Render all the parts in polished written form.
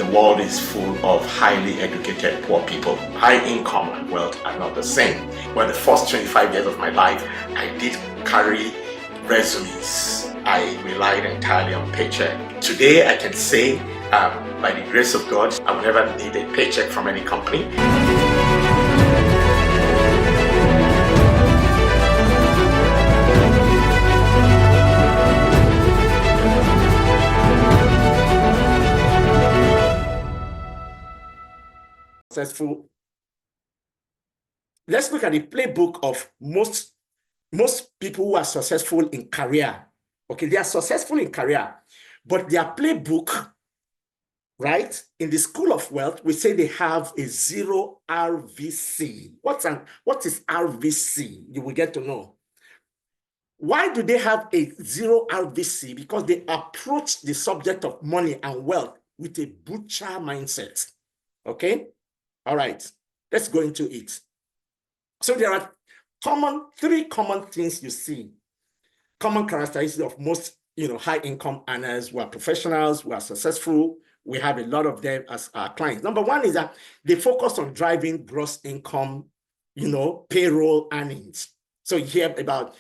world is full of highly educated poor people. High income and wealth are not the same. Well, the first 25 years of my life, I did carry resumes. I relied entirely on paycheck. Today, I can say, by the grace of God, I will never need a paycheck from any company. Successful. Let's look at the playbook of most people who are successful in career. Okay, they are successful in career, but their playbook, right? In the School of Wealth, we say they have a 0 RVC. What is RVC? You will get to know. Why do they have a 0 RVC? Because they approach the subject of money and wealth with a butcher mindset. Okay? All right, let's go into it. So there are three common things you see, common characteristics of most, high income earners who are professionals, who are successful. We have a lot of them as our clients. Number one is that they focus on driving gross income, payroll earnings. So you hear about,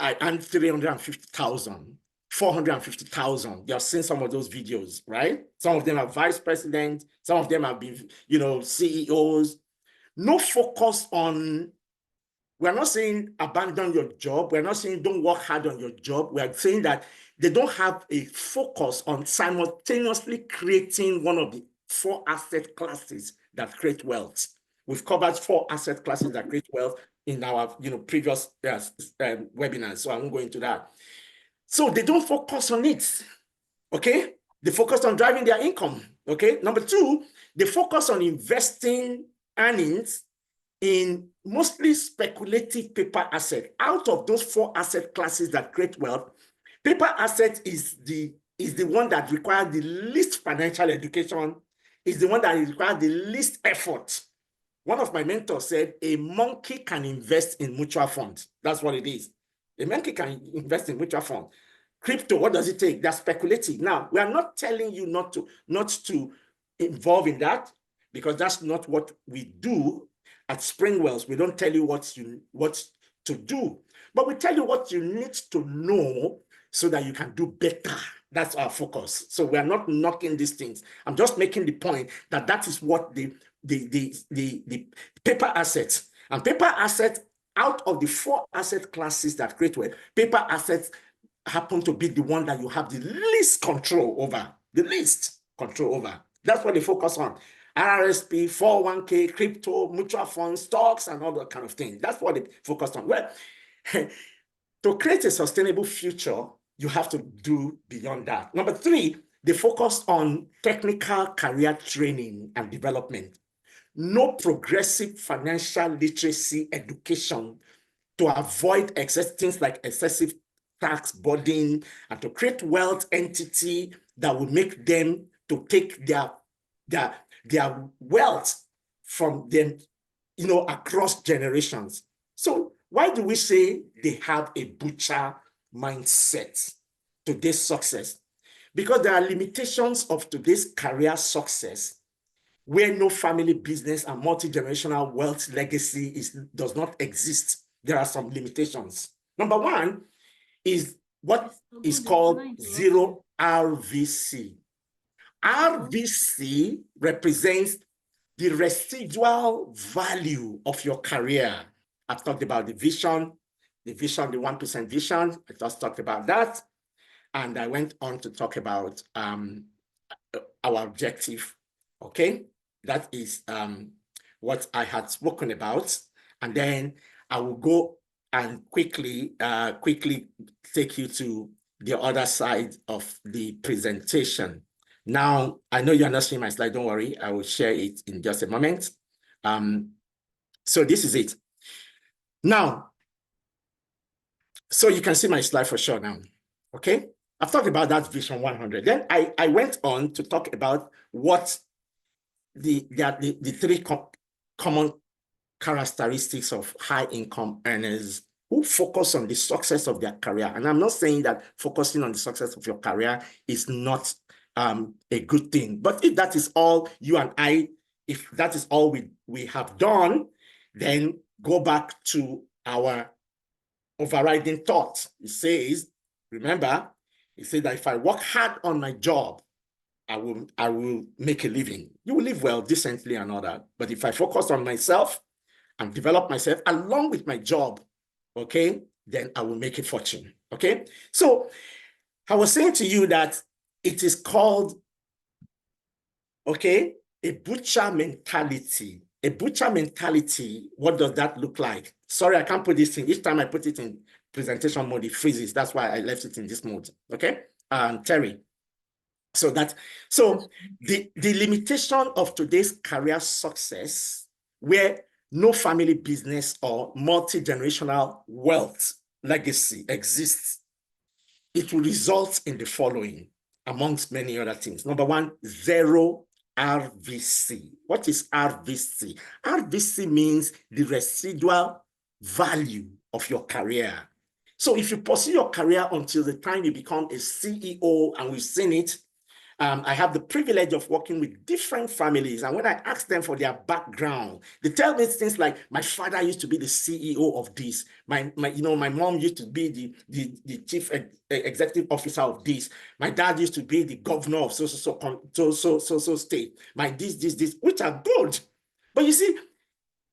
I earn 350,000. 450,000. You have seen some of those videos, right? Some of them are vice presidents. Some of them have been, CEOs. No focus on, we're not saying abandon your job. We're not saying don't work hard on your job. We're saying that they don't have a focus on simultaneously creating one of the 4 asset classes that create wealth. We've covered 4 asset classes that create wealth in our, previous webinars. So I won't go into that. So they don't focus on it, okay? They focus on driving their income, okay? Number 2, they focus on investing earnings in mostly speculative paper asset. Out of those 4 asset classes that create wealth, paper asset is the one that requires the least financial education, is the one that requires the least effort. One of my mentors said, a monkey can invest in mutual funds. That's what it is. A monkey can invest in mutual fund. Crypto, what does it take? That's speculative. Now, we are not telling you not to involve in that, because that's not what we do at Springwells. We don't tell you what to do, but we tell you what you need to know so that you can do better. That's our focus. So we are not knocking these things. I'm just making the point that that is what the paper assets, and paper assets, out of the 4 asset classes that create wealth, paper assets happen to be the one that you have the least control over. The least control over. That's what they focus on. RRSP, 401k, crypto, mutual funds, stocks, and all that kind of thing. That's what they focus on. Well, to create a sustainable future, you have to do beyond that. Number 3, they focus on technical career training and development. No progressive financial literacy education to avoid things like excessive tax burden, and to create wealth entity that will make them to take their wealth from them, across generations. So why do we say they have a butcher mindset to this success? Because there are limitations of today's career success, where no family business and multi-generational wealth legacy does not exist. There are some limitations. Number 1 is what is called 0 RVC. RVC represents the residual value of your career. I've talked about the vision, the 1% vision. I just talked about that. And I went on to talk about our objective, okay? That is what I had spoken about. And then I will go and quickly take you to the other side of the presentation. Now, I know you're not seeing my slide, don't worry. I will share it in just a moment. So this is it. Now, so you can see my slide for sure now, okay? I've talked about that Vision 100. Then I went on to talk about what the 3 common characteristics of high income earners who focus on the success of their career. And I'm not saying that focusing on the success of your career is not a good thing. But if that is all you and I, if that is all we have done, then go back to our overriding thought. It says, remember, it says that if I work hard on my job, I will make a living. You will live well, decently and all that. But if I focus on myself and develop myself along with my job, okay, then I will make a fortune, okay? So I was saying to you that it is called, okay, a butcher mentality. A butcher mentality, what does that look like? Sorry, I can't put this in. Each time I put it in presentation mode, it freezes. That's why I left it in this mode, okay? Terry. So the limitation of today's career success, where no family business or multi-generational wealth legacy exists, it will result in the following, amongst many other things. Number one, zero RVC. What is RVC? RVC means the residual value of your career. So if you pursue your career until the time you become a CEO, and we've seen it, I have the privilege of working with different families. And when I ask them for their background, they tell me things like, my father used to be the CEO of this. My mom used to be the chief executive officer of this. My dad used to be the governor of so state. My this, which are good. But you see,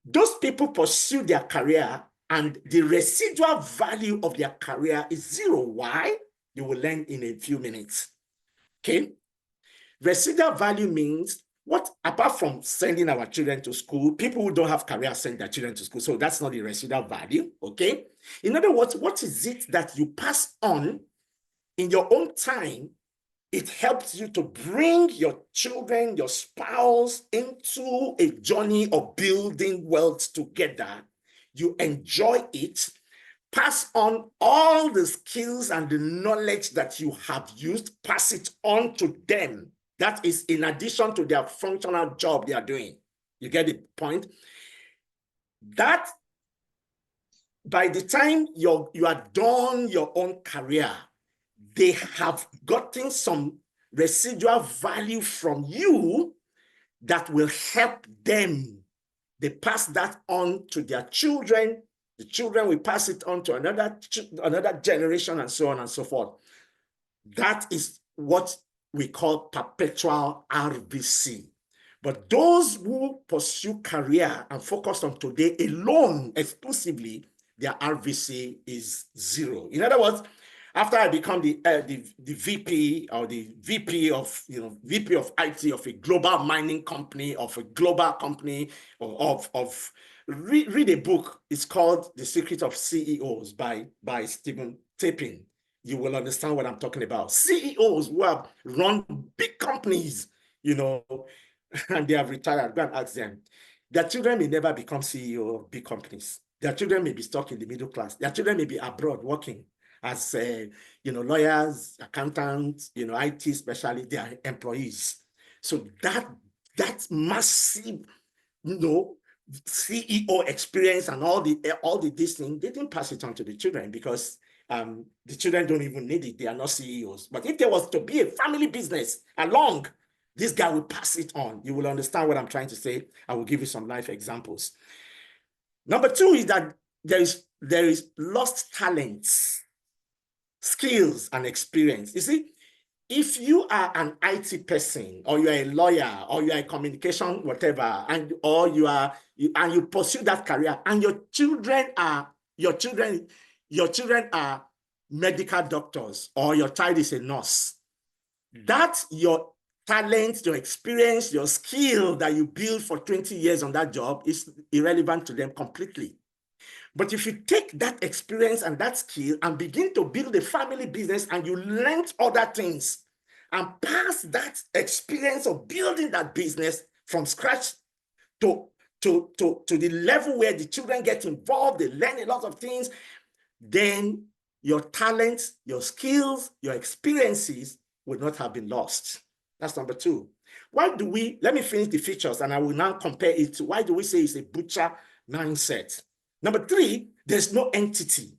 those people pursue their career and the residual value of their career is zero. Why? You will learn in a few minutes. Okay? Residual value means what, apart from sending our children to school, people who don't have career send their children to school. So that's not the residual value, okay? In other words, what is it that you pass on in your own time? It helps you to bring your children, your spouse into a journey of building wealth together. You enjoy it. Pass on all the skills and the knowledge that you have used, pass it on to them. That is in addition to their functional job they are doing. You get the point? That by the time you are done your own career, they have gotten some residual value from you that will help them. They pass that on to their children. The children will pass it on to another generation, and so on and so forth. That is what we call perpetual RVC. But those who pursue career and focus on today alone exclusively, their RVC is zero. In other words, after I become the VP or the VP of VP of IT of a global mining company, of a global company, or read a book. It's called The Secret of CEOs by Stephen Tapin. You will understand what I'm talking about. CEOs who have run big companies, and they have retired. Go and ask them. Their children may never become CEO of big companies. Their children may be stuck in the middle class. Their children may be abroad working as lawyers, accountants, IT specialists. They are employees. So that massive, CEO experience and all this thing, they didn't pass it on to the children because the children don't even need it. They are not CEOs. But if there was to be a family business along, this guy will pass it on. You will understand what I'm trying to say. I will give you some life examples. Number two is that there is lost talents, skills, and experience. You see, if you are an IT person, or you are a lawyer, or you are a communication, whatever, and you pursue that career, and your children are medical doctors, or your child is a nurse, that's your talent, your experience, your skill that you build for 20 years on that job is irrelevant to them completely. But if you take that experience and that skill and begin to build a family business, and you learn other things and pass that experience of building that business from scratch to the level where the children get involved, they learn a lot of things, then your talents, your skills, your experiences would not have been lost. That's number two. Let me finish the features and I will now compare it to why do we say it's a butcher mindset. Number three, there's no entity,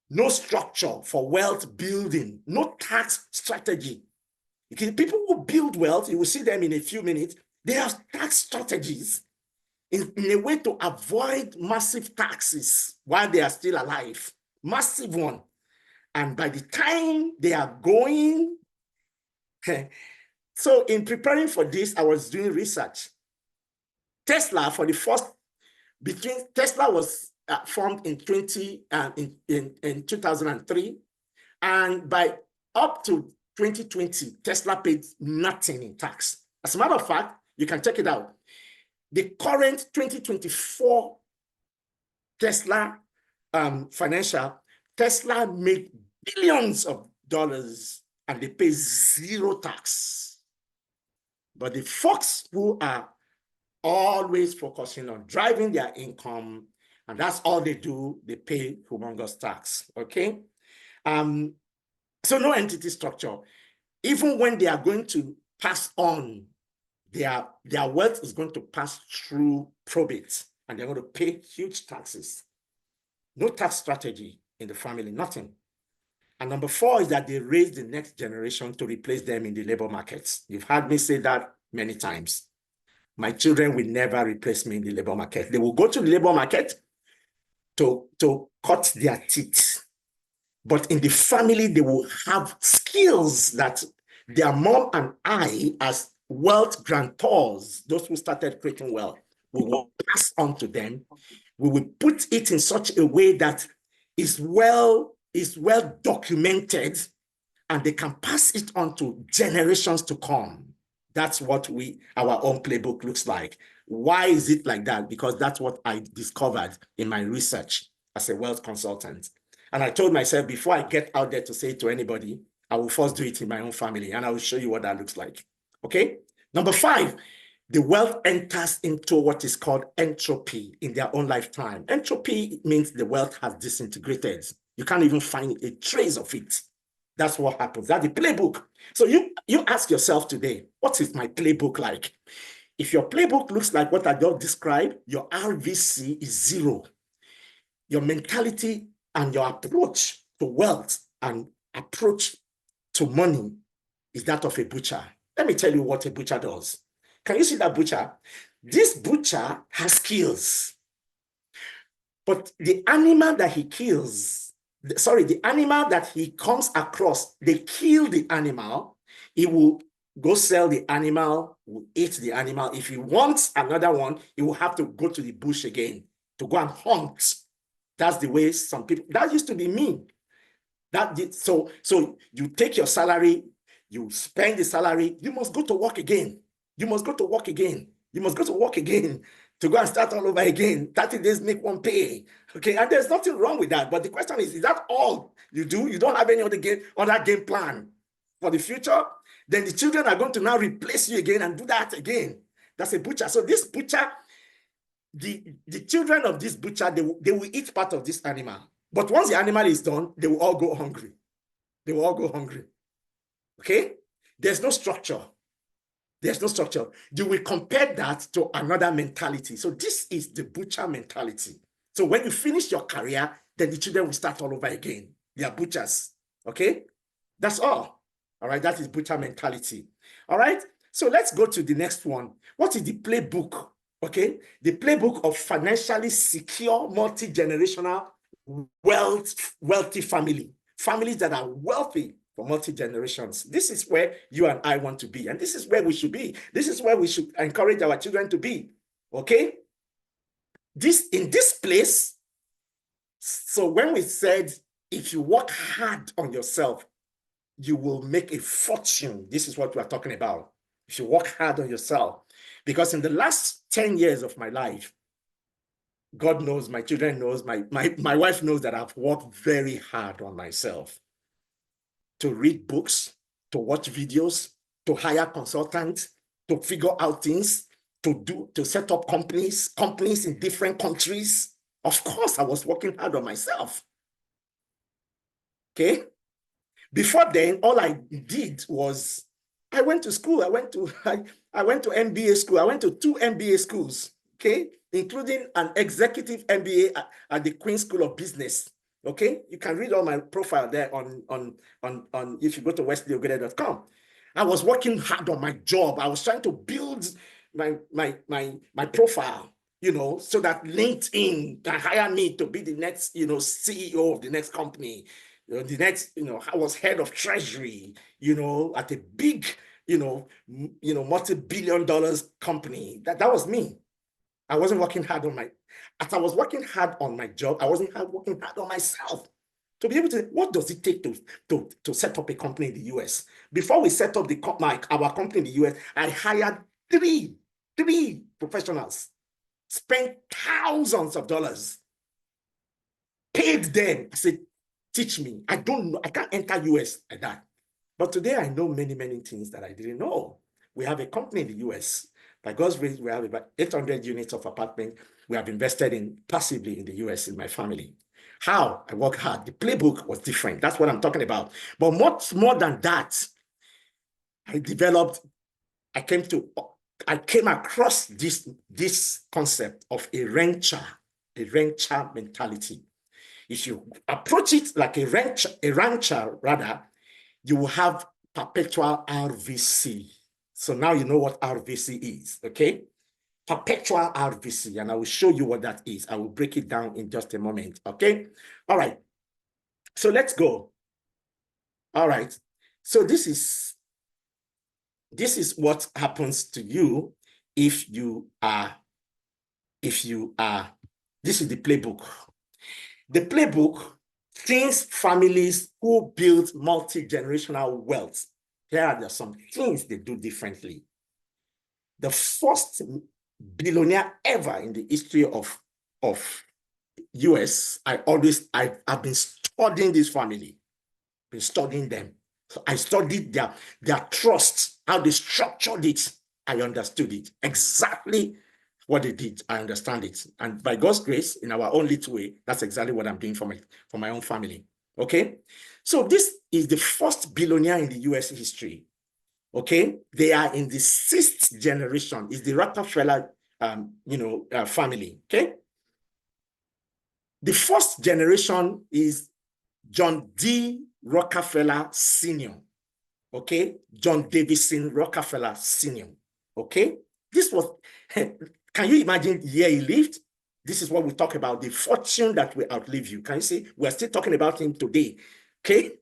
no structure for wealth building, no tax strategy. Okay, people who build wealth, you will see them in a few minutes, they have tax strategies in a way to avoid massive taxes while they are still alive. Massive one. And by the time they are going, so in preparing for this, I was doing research. Tesla, for the first, Tesla was formed in 2003, and by up to 2020, Tesla paid nothing in tax. As a matter of fact, you can check it out. The current 2024 Tesla financial, Tesla made billions of dollars and they pay zero tax. But the folks who are always focusing on driving their income, and that's all they do, they pay humongous tax, okay? So no entity structure. Even when they are going to pass on, their wealth is going to pass through probate, and they're going to pay huge taxes. No tax strategy in the family, nothing. And number 4 is that they raise the next generation to replace them in the labor markets. You've heard me say that many times. My children will never replace me in the labor market. They will go to the labor market to cut their teeth. But in the family, they will have skills that their mom and I, as wealth grantors, those who started creating wealth, we will pass on to them. We will put it in such a way that is well documented, and they can pass it on to generations to come. That's what our own playbook looks like. Why is it like that? Because that's what I discovered in my research as a wealth consultant. And I told myself, before I get out there to say it to anybody, I will first do it in my own family, and I will show you what that looks like. Okay? Number 5, the wealth enters into what is called entropy in their own lifetime. Entropy means the wealth has disintegrated. You can't even find a trace of it. That's what happens. That's the playbook. So you ask yourself today, what is my playbook like? If your playbook looks like what I just described, your RVC is 0. Your mentality and your approach to wealth and approach to money is that of a butcher. Let me tell you what a butcher does. Can you see that butcher? This butcher has skills. But the animal that he kills, the animal that he comes across, they kill the animal, he will go sell the animal, will eat the animal. If he wants another one, he will have to go to the bush again to go and hunt. That's the way some people, that used to be me. So you take your salary, you spend the salary, you must go to work again. You must go to work again. You must go to work again to go and start all over again. 30 days make one pay. Okay, and there's nothing wrong with that. But the question is that all you do? You don't have any other game plan for the future? Then the children are going to now replace you again and do that again. That's a butcher. So this butcher, the children of this butcher, they will eat part of this animal. But once the animal is done, they will all go hungry. They will all go hungry. Okay? There's no structure. There's no structure. You will compare that to another mentality. So this is the butcher mentality. So when you finish your career, then the children will start all over again. They are butchers. Okay? That's all. All right? That is butcher mentality. All right? So let's go to the next one. What is the playbook? Okay? The playbook of financially secure, multi-generational, wealthy family. Families that are wealthy for multi-generations. This is where you and I want to be. And this is where we should be. This is where we should encourage our children to be. Okay? In this place, so when we said, if you work hard on yourself, you will make a fortune. This is what we are talking about. If you work hard on yourself. Because in the last 10 years of my life, God knows, my children knows, my wife knows that I've worked very hard on myself. To read books, to watch videos, to hire consultants, to figure out things, to set up companies in different countries. Of course, I was working hard on myself. Okay? Before then, all I did was I went to school. I went to MBA school. I went to 2 MBA schools, okay, including an executive MBA at the Queen's School of Business. Okay, you can read all my profile there on if you go to wesleyogude.com. I was working hard on my job. I was trying to build my profile, so that LinkedIn can hire me to be the next, CEO of the next company. The next, I was head of treasury, at a big, multi-billion dollars company. That was me. I wasn't working hard on as I was working hard on my job, I wasn't working hard on myself. To be able to, what does it take to set up a company in the US? Before we set up our company in the US, I hired three professionals, spent thousands of dollars, paid them. I said, teach me. I don't know. I can't enter US like that. But today I know many, many things that I didn't know. We have a company in the US. By God's grace, we have about 800 units of apartment we have invested in passively in the US in my family. How? I work hard. The playbook was different. That's what I'm talking about. But much more than that, I came across this concept of a rancher mentality. If you approach it like a rancher rather, you will have perpetual RVC. So now you know what RVC is, okay? Perpetual RVC, and I will show you what that is. I will break it down in just a moment, okay? All right, so let's go. All right, so this is what happens to you if you are, this is the playbook. The playbook things families who build multi-generational wealth. Here are some things they do differently. The first billionaire ever in the history of US, I've been studying this family, been studying them. So I studied their trust, how they structured it. I understood it exactly. What they did, I understand it. And by God's grace, in our own little way, that's exactly what I'm doing for my own family. Okay? So this is the first billionaire in the US history. Okay? They are in the 6th generation. It's the Rockefeller family. Okay? The first generation is John D. Rockefeller Sr. Okay? John Davison Rockefeller Sr. Okay? This was can you imagine the year he lived? This is what we talk about, the fortune that will outlive you. Can you see? We're still talking about him today. Okay?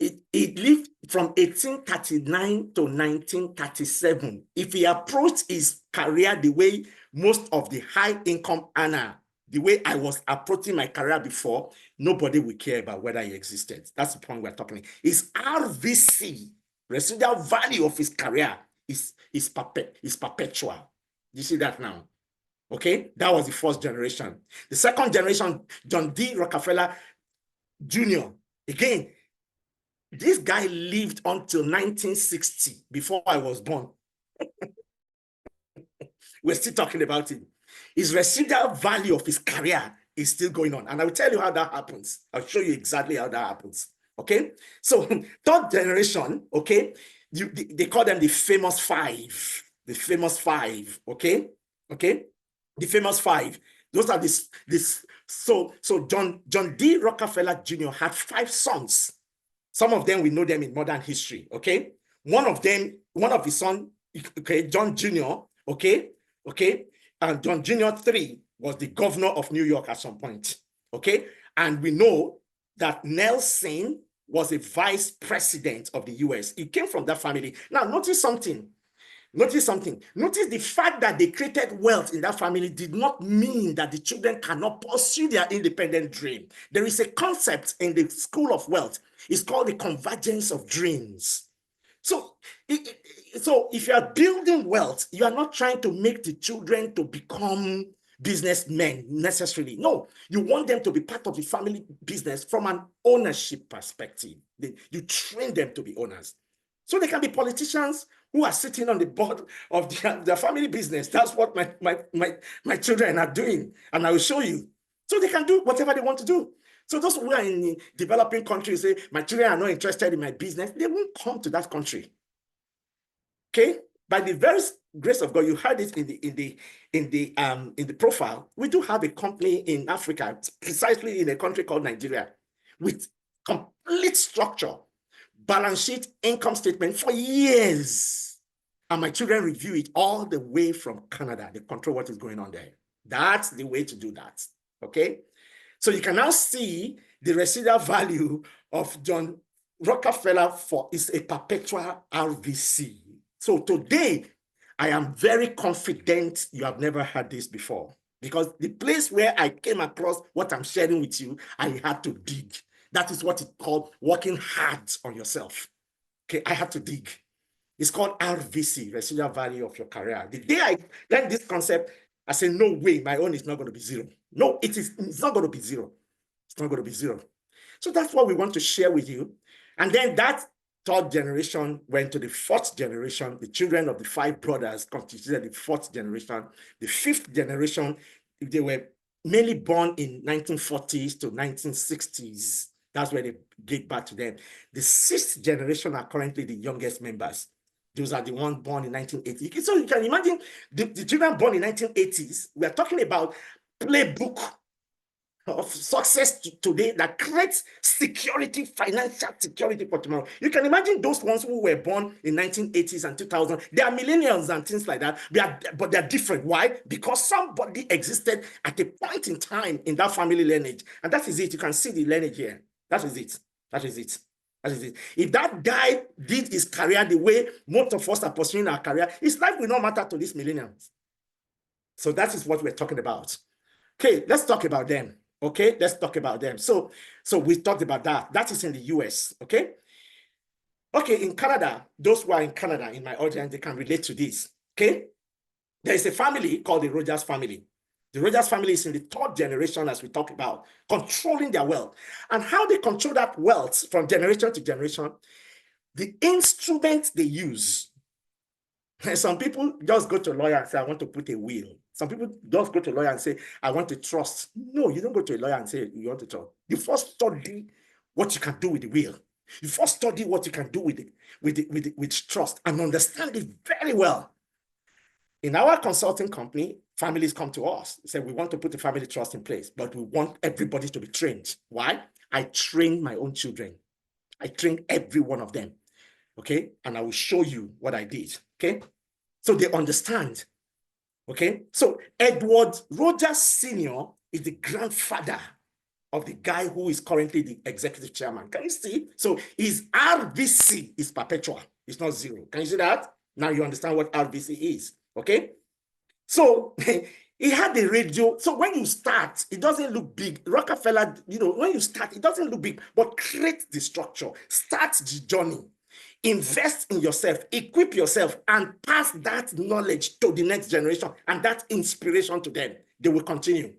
He lived from 1839 to 1937. If he approached his career the way most of the high-income earner, the way I was approaching my career before, nobody would care about whether he existed. That's the point we're talking about. His RVC, residual value of his career, is perpetual. You see that now? Okay, that was the first generation. The second generation, John D. Rockefeller Jr. Again, this guy lived until 1960, before I was born. We're still talking about him. His residual value of his career is still going on. And I will tell you how that happens. I'll show you exactly how that happens. Okay, so third generation, okay, they call them the famous five. The famous five, okay? Okay? The famous five. Those are so John D. Rockefeller Jr. had 5 sons. Some of them, we know them in modern history, okay? One of his sons, okay, John Jr., okay? And John Jr. 3 was the governor of New York at some point, okay? And we know that Nelson was a vice president of the US. He came from that family. Now, notice something. Notice the fact that they created wealth in that family did not mean that the children cannot pursue their independent dream. There is a concept in the School of Wealth. It's called the convergence of dreams. So if you are building wealth, you are not trying to make the children to become businessmen necessarily. No, you want them to be part of the family business from an ownership perspective. You train them to be owners. So they can be politicians who are sitting on the board of their family business. That's what my children are doing. And I will show you. So they can do whatever they want to do. So those who are in developing countries say, my children are not interested in my business, they won't come to that country. Okay? By the very grace of God, you heard it in the profile. We do have a company in Africa, precisely in a country called Nigeria, with complete structure, balance sheet, income statement for years. And my children review it all the way from Canada. They control what is going on there. That's the way to do that. Okay? So you can now see the residual value of John Rockefeller is a perpetual RVC. So today, I am very confident you have never heard this before, because the place where I came across what I'm sharing with you, I had to dig. That is what it's called working hard on yourself. Okay, I had to dig. It's called RVC, residual value of your career. The day I learned this concept, I said, no way, my own is not going to be zero. No, it's not going to be zero. It's not going to be zero. So that's what we want to share with you. And then that third generation went to the fourth generation. The children of the 5 brothers constituted the fourth generation. The fifth generation, they were mainly born in 1940s to 1960s. That's where they gave back to them. The sixth generation are currently the youngest members. Those are the ones born in 1980. So you can imagine the children born in 1980s. We are talking about playbook of success today that creates security, financial security for tomorrow. You can imagine those ones who were born in 1980s and 2000. They are millennials and things like that, but they're different. Why? Because somebody existed at a point in time in that family lineage. And that is it. You can see the lineage here. That is it. That is it. That is it. If that guy did his career the way most of us are pursuing our career, his life will not matter to these millennials. So that is what we're talking about. Okay, let's talk about them. Okay, let's talk about them. So we talked about that. That is in the US. Okay. Okay, in Canada, those who are in Canada, in my audience, they can relate to this. Okay. There is a family called the Rogers family. The Rogers family is in the third generation, as we talk about, controlling their wealth. And how they control that wealth from generation to generation, the instruments they use. Some people just go to a lawyer and say, I want to put a will. Some people just go to a lawyer and say, I want to trust. No, you don't go to a lawyer and say you want to trust. You first study what you can do with the will. You first study what you can do with trust and understand it very well. In our consulting company, families come to us and say, we want to put a family trust in place, but we want everybody to be trained. Why? I train my own children. I train every one of them. Okay? And I will show you what I did. Okay? So they understand. Okay? So Edward Rogers Sr. is the grandfather of the guy who is currently the executive chairman. Can you see? So his RVC is perpetual. It's not zero. Can you see that? Now you understand what RVC is. Okay? So he had the radio. So when you start, it doesn't look big. Rockefeller, when you start, it doesn't look big, but create the structure. Start the journey. Invest in yourself, equip yourself, and pass that knowledge to the next generation and that inspiration to them. They will continue.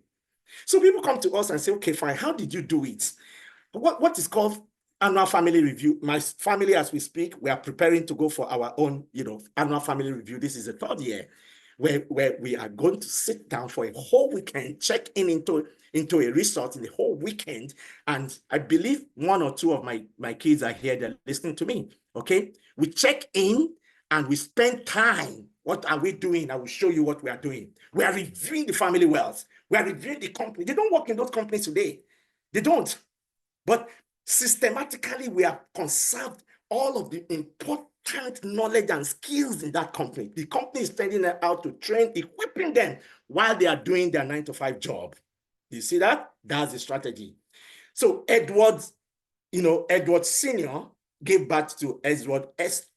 So people come to us and say, okay, fine, how did you do it? What is called annual family review? My family, as we speak, we are preparing to go for our own, annual family review. This is the 3rd year where we are going to sit down for a whole weekend, check into a resort in the whole weekend. And I believe 1 or 2 of my kids are here, they're listening to me. Okay, we check in and we spend time. What are we doing? I will show you what we are doing. We are reviewing the family wealth. We are reviewing the company. They don't work in those companies today. They don't. But systematically, we have conserved all of the important knowledge and skills in that company. The company is sending them out to train, equipping them while they are doing their 9-to-5 job. You see that? That's the strategy. So Edward Sr. gave birth to Edward S.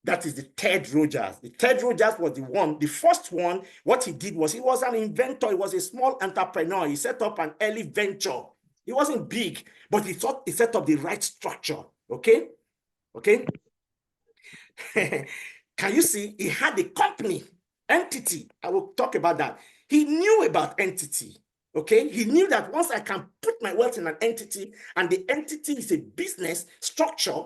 That is the third Rogers. The third Rogers was the first one. What he did was he was an inventor. He was a small entrepreneur. He set up an early venture. It wasn't big, but he set up the right structure. Okay? Okay? Can you see? He had a company, entity. I will talk about that. He knew about entity. Okay, he knew that once I can put my wealth in an entity and the entity is a business structure,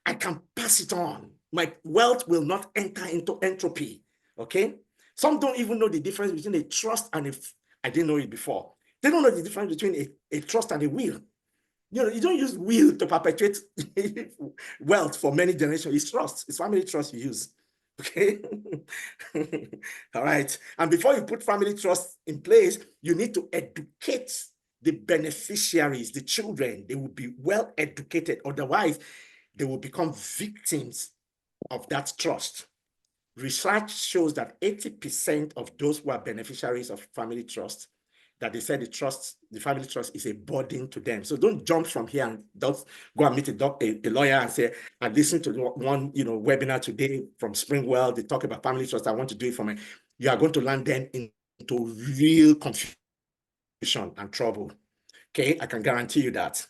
I can pass it on. My wealth will not enter into entropy. Okay, some don't even know the difference between a trust and I didn't know it before. They don't know the difference between a trust and a will. You don't use will to perpetuate wealth for many generations. It's trust. It's family trust you use. Okay. All right. And before you put family trust in place, you need to educate the beneficiaries, the children. They will be well educated. Otherwise, they will become victims of that trust. Research shows that 80% of those who are beneficiaries of family trust, that they said the family trust is a burden to them. So don't jump from here and don't go and meet a lawyer and say, I listened to one webinar today from Springwell. They talk about family trust. I want to do it for me. You are going to land them into real confusion and trouble. Okay, I can guarantee you that.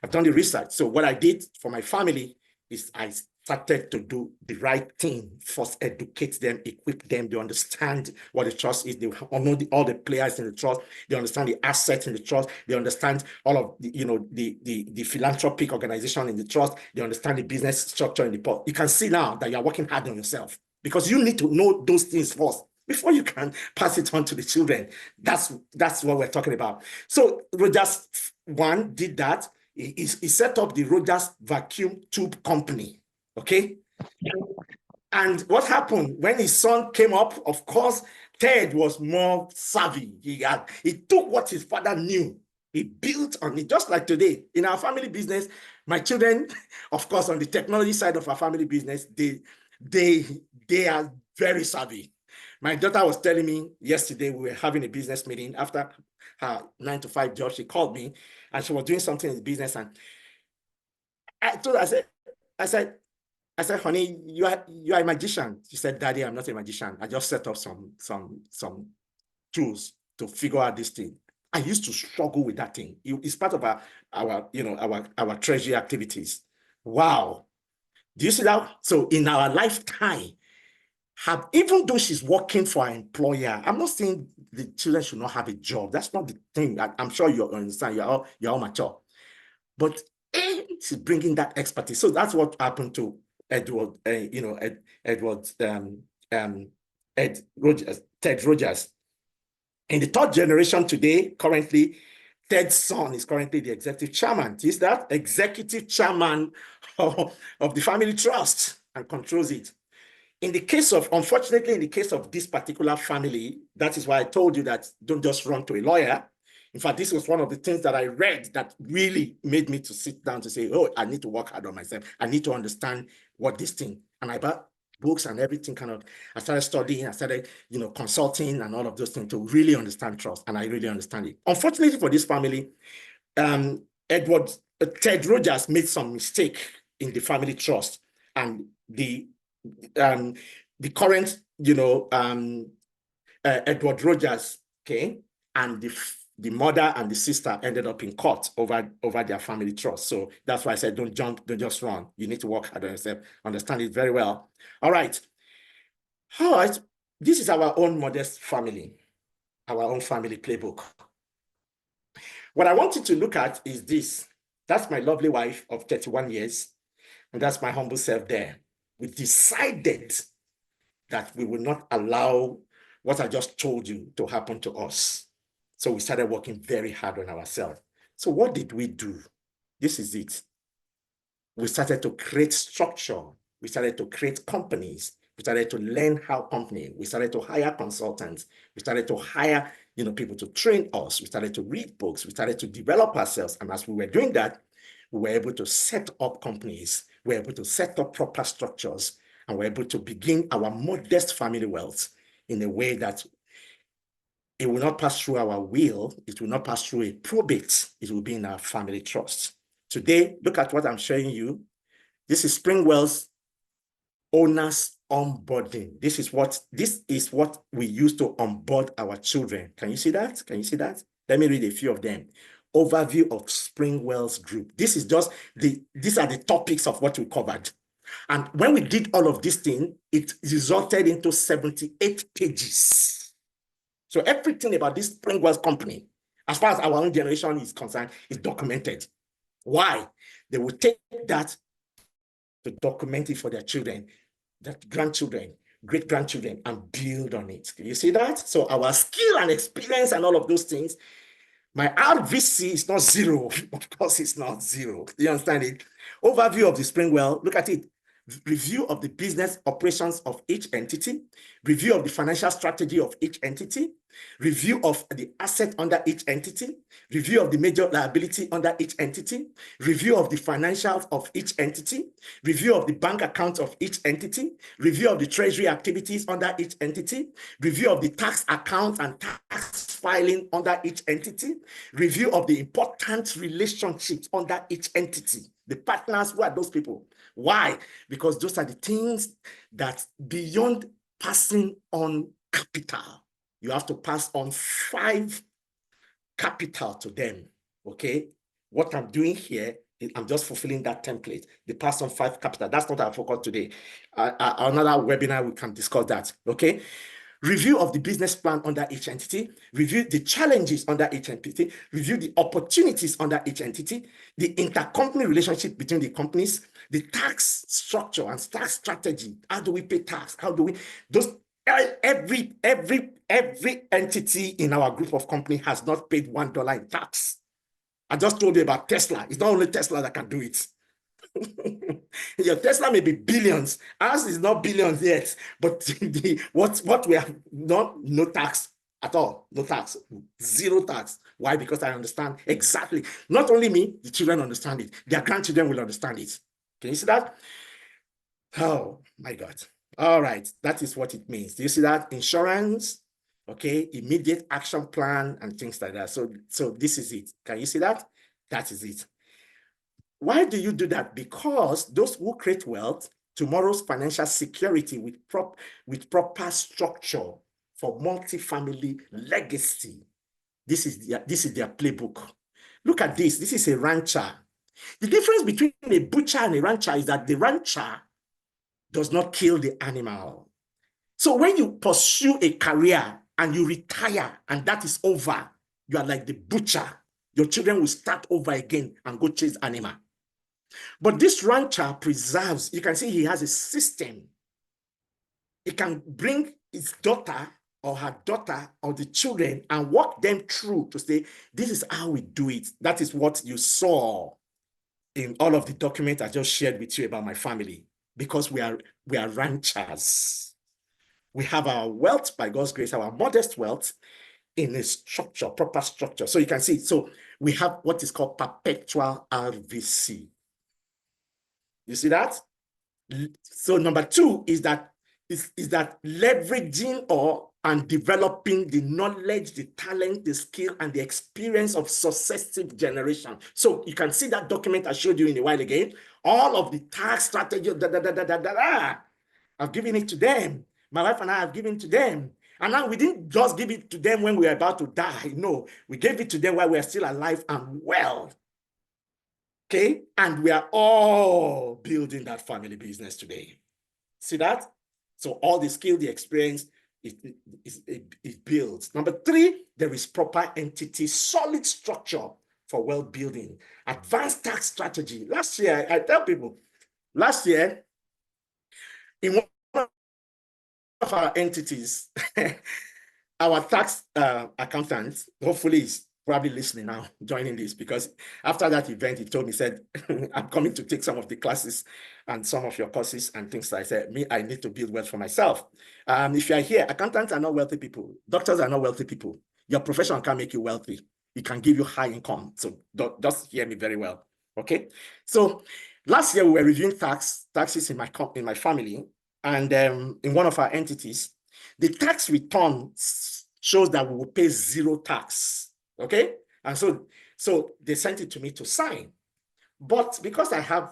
I've done the research. So what I did for my family is I started to do the right thing. First, educate them, equip them. They understand what the trust is. They know all the players in the trust. They understand the assets in the trust. They understand all of the philanthropic organization in the trust. They understand the business structure in the pot. You can see now that you're working hard on yourself because you need to know those things first before you can pass it on to the children. That's what we're talking about. So Rogers one did that. He set up the Rogers Vacuum Tube Company. Okay. And what happened when his son came up? Of course, Ted was more savvy. He took what his father knew. He built on it, just like today in our family business. My children, of course, on the technology side of our family business, they are very savvy. My daughter was telling me yesterday, we were having a business meeting after her 9-to-5 job. She called me and she was doing something in the business. And I told her, I said, honey, you are a magician. She said, Daddy, I'm not a magician. I just set up some tools to figure out this thing. I used to struggle with that thing. It's part of our treasury activities. Wow. Do you see that? So in our lifetime, even though she's working for an employer, I'm not saying the children should not have a job. That's not the thing. I'm sure you understand. You're all mature. But she's bringing that expertise. So that's what happened to Ted Rogers. In the third generation today, currently, Ted's son is currently the executive chairman. He's that executive chairman of the family trust and controls it. Unfortunately, in the case of this particular family, that is why I told you that don't just run to a lawyer. In fact, this was one of the things that I read that really made me to sit down to say, oh, I need to work hard on myself. I need to understand what this thing, and I bought books and everything I started studying, I started, consulting and all of those things to really understand trust, and I really understand it. Unfortunately for this family, Ted Rogers made some mistake in the family trust, and the current, Edward Rogers, okay, and the mother and the sister ended up in court over their family trust. So that's why I said, don't jump, don't just run. You need to work hard on yourself, understand it very well. All right. This is our own modest family, our own family playbook. What I want you to look at is this. That's my lovely wife of 31 years, and that's my humble self there. We decided that we will not allow what I just told you to happen to us. So we started working very hard on ourselves. So what did we do? This is it. We started to create structure. We started to create companies. We started to learn how company. We started to hire consultants. We started to hire, people to train us. We started to read books. We started to develop ourselves. And as we were doing that, we were able to set up companies. We were able to set up proper structures, and we're able to begin our modest family wealth in a way that it will not pass through our will. It will not pass through a probate. It will be in our family trust. Today, look at what I'm showing you. This is Springwells owners onboarding. This is what we use to onboard our children. Can you see that? Can you see that? Let me read a few of them. Overview of Springwells Group. These are the topics of what we covered. And when we did all of this thing, it resulted into 78 pages. So everything about this Springwells company, as far as our own generation is concerned, is documented. Why? They will take that to document it for their children, their grandchildren, great-grandchildren, and build on it. Can you see that? So our skill and experience and all of those things, my RVC is not zero. Of course, it's not zero. Do you understand it? Overview of the Springwell. Look at it. review of the business operations of each entity, review of the financial strategy of each entity, review of the asset under each entity, review of the major liability under each entity, review of the financials of each entity, review of the bank accounts of each entity, review of the treasury activities under each entity, review of the tax accounts and tax filing under each entity, review of the important relationships under each entity. The partners, who are those people? Why? Because those are the things that beyond passing on capital, you have to pass on 5 capital to them, okay? What I'm doing here, I'm just fulfilling that template. They pass on 5 capital. That's not our focus today. Another webinar, we can discuss that, okay? Review of the business plan under each entity, review the challenges under each entity, review the opportunities under each entity, the intercompany relationship between the companies, the tax structure and tax strategy. How do we pay tax? How do we, every entity in our group of company has not paid $1 in tax. I just told you about Tesla. It's not only Tesla that can do it. Your Tesla may be billions. Ours is not billions yet, but what we have, no tax at all. No tax, 0 tax. Why? Because I understand exactly. Not only me, the children understand it. Their grandchildren will understand it. Can you see that? Oh my God. All right, that is what it means. Do you see that? Insurance, okay, immediate action plan and things like that. So this is it. Can you see that? That is it. Why do you do that? Because those who create wealth, tomorrow's financial security with proper structure for multifamily legacy. This is their playbook. Look at this. This is a rancher. The difference between a butcher and a rancher is that the rancher does not kill the animal. So when you pursue a career and you retire and that is over, you are like the butcher. Your children will start over again and go chase animal. But this rancher preserves, you can see he has a system. He can bring his daughter or her daughter or the children and walk them through to say, this is how we do it. That is what you saw in all of the documents I just shared with you about my family, because we are ranchers. We have our wealth by God's grace, our modest wealth in a structure, proper structure. So you can see, so we have what is called perpetual RVC. You see that? So number 2 is that leveraging and developing the knowledge, the talent, the skill, and the experience of successive generation. So you can see that document I showed you in a while again. All of the tax strategy, I've given it to them. My wife and I have given it to them. And now we didn't just give it to them when we were about to die. No, we gave it to them while we are still alive and well. Okay, and we are all building that family business today. See that? So all the skill, the experience, it builds. Number 3, there is proper entity, solid structure for wealth building, advanced tax strategy. Last year, I tell people, last year, in one of our entities, our tax accountant, hopefully is probably listening now, joining this, because after that event, he told me, said, I'm coming to take some of the classes and some of your courses and things like that. Me, I need to build wealth for myself. If you are here, accountants are not wealthy people. Doctors are not wealthy people. Your profession can make you wealthy. It can give you high income. So just hear me very well. Okay. So last year we were reviewing taxes in my family, and in one of our entities, the tax return shows that we will pay 0 tax. Okay, and so they sent it to me to sign. But because I've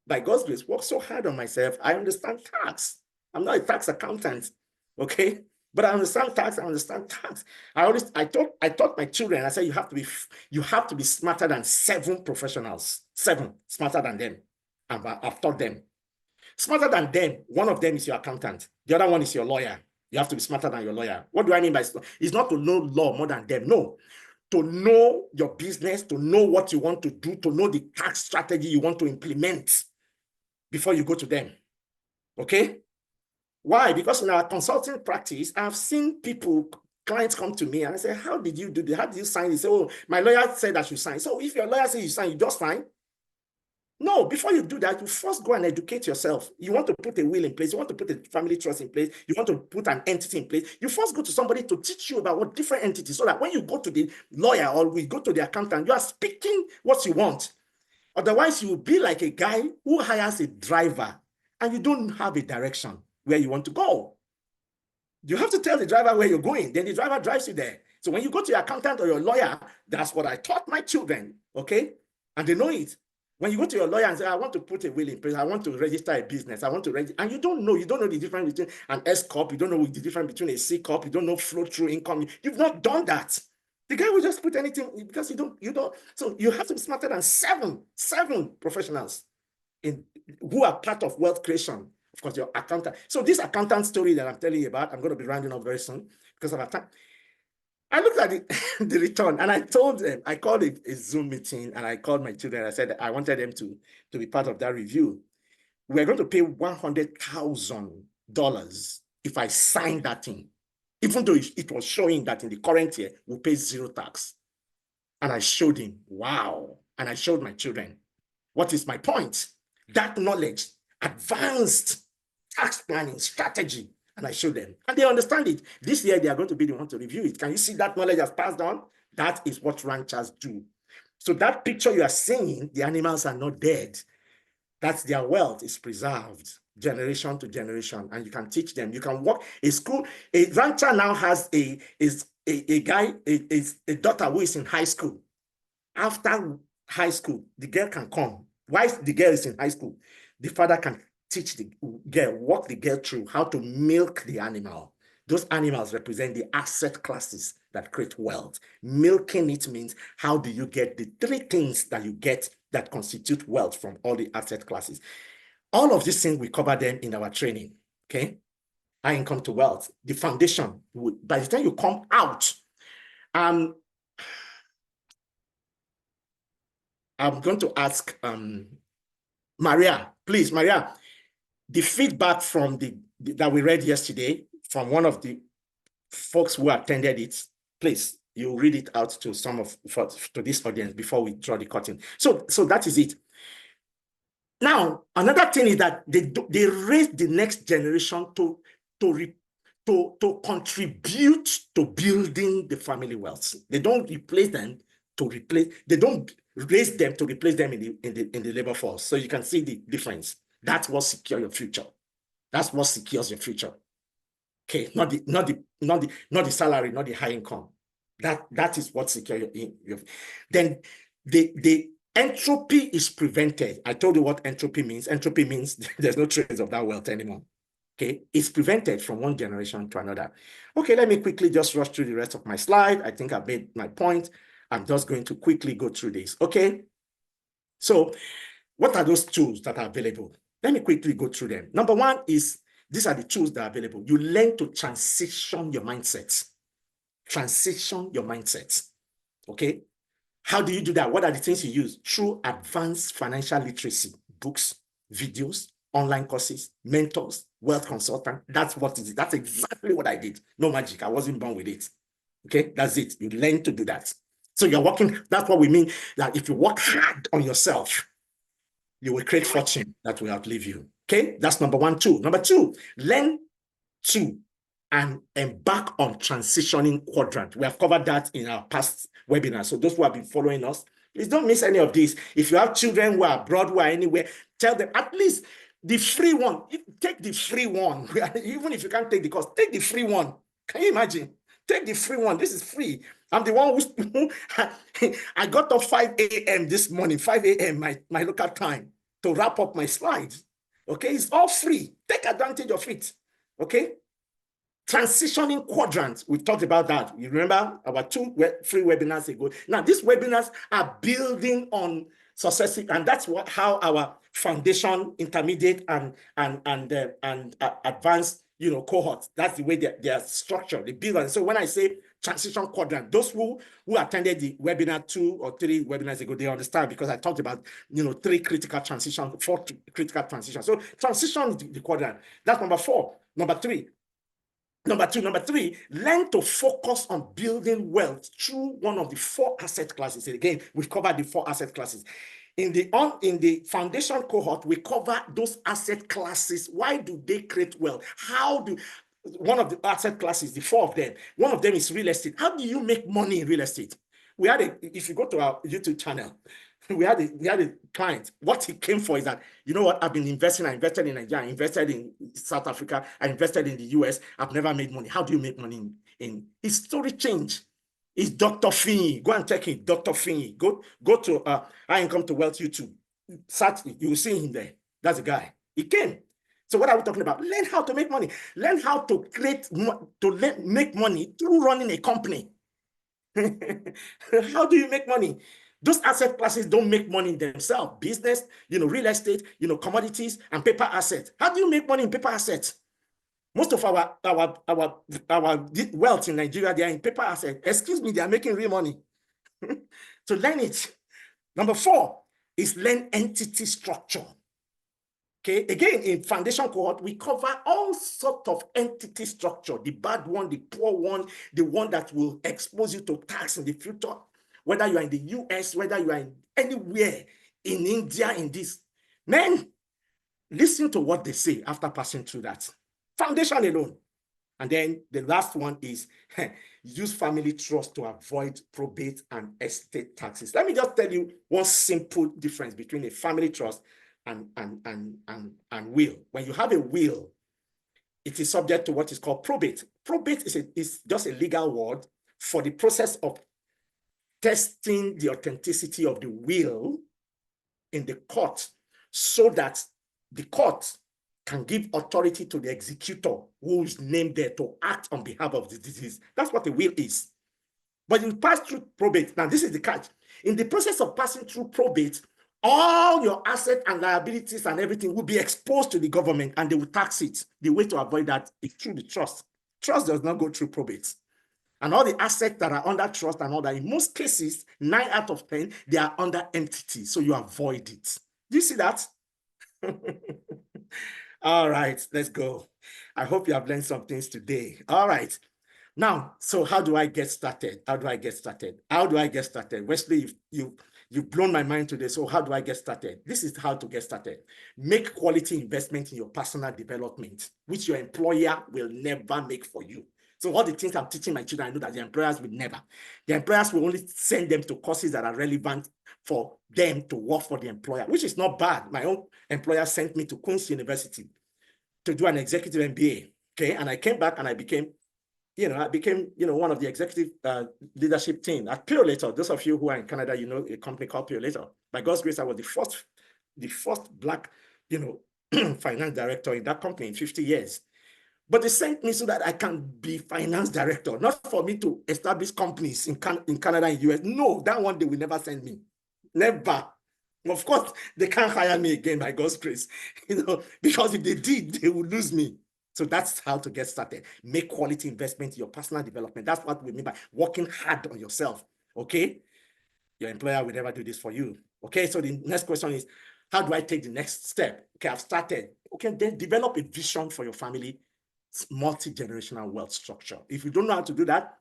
by God's grace worked so hard on myself, I understand tax. I'm not a tax accountant, okay? But I understand tax. I taught my children. I said you have to be smarter than 7 professionals. 7 smarter than them. And I've taught them. Smarter than them. One of them is your accountant. The other one is your lawyer. You have to be smarter than your lawyer. What do I mean by it's not to know law more than them. No. To know your business, to know what you want to do, to know the tax strategy you want to implement before you go to them. Okay? Why? Because in our consulting practice, I've seen clients come to me and I say, how did you do this? How did you sign this? Oh, my lawyer said I should sign. So if your lawyer says you sign, you just sign. No, before you do that, you first go and educate yourself. You want to put a will in place. You want to put a family trust in place. You want to put an entity in place. You first go to somebody to teach you about what different entities, so that when you go to the lawyer or we go to the accountant, you are speaking what you want. Otherwise, you will be like a guy who hires a driver and you don't have a direction where you want to go. You have to tell the driver where you're going. Then the driver drives you there. So when you go to your accountant or your lawyer, that's what I taught my children, okay? And they know it. When you go to your lawyer and say, I want to put a will in place, I want to register a business, I want to register, and you don't know the difference between an S corp, you don't know the difference between a C corp, you don't know flow through income, you've not done that. The guy will just put anything because you don't. So you have to be smarter than seven professionals who are part of wealth creation. Of course, your accountant. So this accountant story that I'm telling you about, I'm going to be rounding up very soon because of our time. I looked at the return and I told them, I called a Zoom meeting and I called my children. I said I wanted them to be part of that review. We're going to pay $100,000 if I sign that thing, even though it was showing that in the current year, we'll pay zero tax. And I showed him, wow. And I showed my children. What is my point? That knowledge, advanced tax planning strategy, and I showed them. And they understand it. This year, they are going to be the one to review it. Can you see that knowledge has passed on? That is what ranchers do. So that picture you are seeing, the animals are not dead. That's their wealth is preserved generation to generation, and you can teach them. You can work a school. A rancher now has a daughter who is in high school. After high school, the girl can come. While the girl is in high school, the father can teach the girl, walk the girl through how to milk the animal. Those animals represent the asset classes that create wealth. Milking it means how do you get the three things that you get that constitute wealth from all the asset classes. All of these things, we cover them in our training, okay? High income to wealth, the foundation. By the time you come out, I'm going to ask Maria, please, Maria, the feedback from that we read yesterday from one of the folks who attended it, please, you read it out to to this audience before we draw the curtain. So that is it. Now, another thing is that they raise the next generation to contribute to building the family wealth. They don't replace them they don't raise them to replace them in the labor force. So you can see the difference. That's what secures your future. That's what secures your future. Okay, not the salary, not the high income. That is what secures your then the entropy is prevented. I told you what entropy means. Entropy means there's no trace of that wealth anymore. Okay, it's prevented from one generation to another. Okay, let me quickly just rush through the rest of my slide. I think I've made my point. I'm just going to quickly go through this. Okay, so what are those tools that are available? Let me quickly go through them. Number one is, these are the tools that are available. You learn to transition your mindset. Transition your mindset. Okay, how do you do that? What are the things you use? Through advanced financial literacy, books, videos, online courses, mentors, wealth consultant. That's what it is. That's exactly what I did. No magic. I wasn't born with it. Okay, that's it. You learn to do that. So you're working. That's what we mean. That if you work hard on yourself, you will create fortune that will outlive you. Okay, that's number one. Number two, learn to and embark on transitioning quadrant. We have covered that in our past webinars. So those who have been following us, please don't miss any of this. If you have children who are abroad, who are anywhere, tell them at least the free one. Take the free one. Even if you can't take the course, take the free one. Can you imagine? Take the free one. This is free. I'm the one who I got up 5 a.m. this morning, 5 a.m. my local time, to wrap up my slides. Okay, it's all free. Take advantage of it. Okay. Transitioning quadrants, we talked about that. You remember our 2 free webinars ago. Now, these webinars are building on successive, and that's how our foundation, intermediate, and advanced, cohorts. That's the way they are structured. They build on. So when I say transition quadrant, those who attended the webinar 2 or 3 webinars ago, they understand, because I talked about 3 critical transitions, 4 critical transitions. So transition the quadrant. That's number 4. Number 3. Number 3, learn to focus on building wealth through one of the 4 asset classes. And again, we've covered the 4 asset classes. In the foundation cohort, we cover those asset classes. Why do they create wealth? One of the asset classes, the four of them, one of them is real estate. How do you make money in real estate? If you go to our YouTube channel, we had a client. What he came for is that, you know what, I've been investing. I invested in Nigeria, I invested in South Africa, I invested in the US. I've never made money. How do you make money in his story change? It's Dr. Finney. Go and check it, Dr. Finney. Go to High Income to Wealth YouTube. Search, you will see him there. That's the guy. He came. So what are we talking about? Learn how to make money. Learn how to make money through running a company. How do you make money? Those asset classes don't make money themselves. Business, real estate, commodities and paper assets. How do you make money in paper assets? Most of our wealth in Nigeria, they are in paper assets. Excuse me, they are making real money. So learn it. Number 4 is learn entity structure. Okay, again, in foundation cohort, we cover all sorts of entity structure, the bad one, the poor one, the one that will expose you to tax in the future, whether you are in the US, whether you are in anywhere in India, in this. Men, listen to what they say after passing through that. Foundation alone. And then the last one is use family trust to avoid probate and estate taxes. Let me just tell you one simple difference between a family trust and will. When you have a will, it is subject to what is called probate. Probate is just a legal word for the process of testing the authenticity of the will in the court, so that the court can give authority to the executor who is named there to act on behalf of the deceased. That's what a will is. But you pass through probate. Now, this is the catch. In the process of passing through probate, all your assets and liabilities and everything will be exposed to the government and they will tax it. The way to avoid that is through the trust. Trust does not go through probate. And all the assets that are under trust and all that, in most cases, 9 out of 10, they are under entity. So you avoid it. Do you see that? All right, let's go. I hope you have learned some things today. All right. Now, so how do I get started? How do I get started? How do I get started? Wesley, you've blown my mind today. So how do I get started? This is how to get started. Make quality investment in your personal development, which your employer will never make for you. So all the things I'm teaching my children, I know that the employers will never. The employers will only send them to courses that are relevant for them to work for the employer, which is not bad. My own employer sent me to Queen's University to do an executive MBA. Okay, and I came back and I became one of the executive leadership team at Purolator. Those of you who are in Canada, you know a company called Purolator. By God's grace, I was the first Black, finance director in that company in 50 years. But they sent me so that I can be finance director, not for me to establish companies in Canada and US. No, that one they will never send me. Never. Of course, they can't hire me again by God's grace, because if they did, they would lose me. So that's how to get started. Make quality investment in your personal development. That's what we mean by working hard on yourself. Okay? Your employer will never do this for you. Okay, so the next question is, how do I take the next step? Okay, I've started. Okay, then develop a vision for your family. Multi-generational wealth structure. If you don't know how to do that,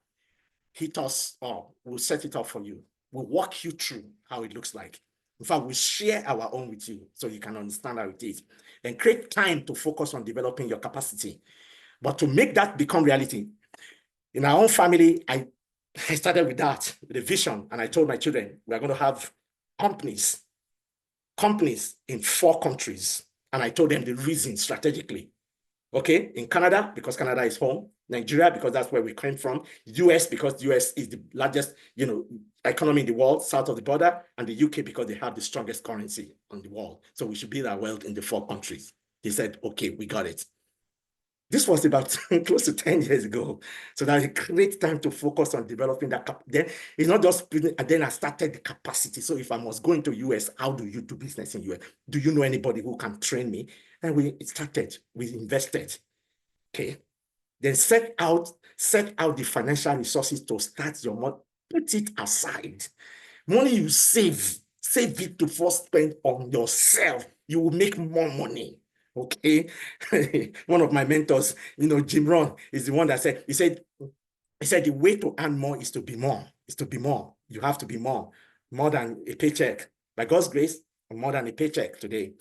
hit us or we'll set it up for you. We'll walk you through how it looks like. In fact, we'll share our own with you so you can understand how it is. And create time to focus on developing your capacity. But to make that become reality, in our own family, I started with that, with a vision, and I told my children, we're going to have companies in 4 countries. And I told them the reason strategically. Okay, in Canada, because Canada is home. Nigeria, because that's where we came from. US, because the US is the largest, economy in the world, south of the border. And the UK, because they have the strongest currency on the world. So we should build our wealth in the 4 countries. He said, okay, we got it. This was about close to 10 years ago. So that a great time to focus on developing that. Then it's not just, and then I started the capacity. So if I must go into US, how do you do business in US? Do you know anybody who can train me? And we started, we invested. Okay. Then set out the financial resources to start your money. Put it aside. Money you save it to first spend on yourself. You will make more money. Okay. One of my mentors, Jim Rohn, is the one that said, he said the way to earn more is to be more. Is to be more. You have to be more than a paycheck. By God's grace, more than a paycheck today.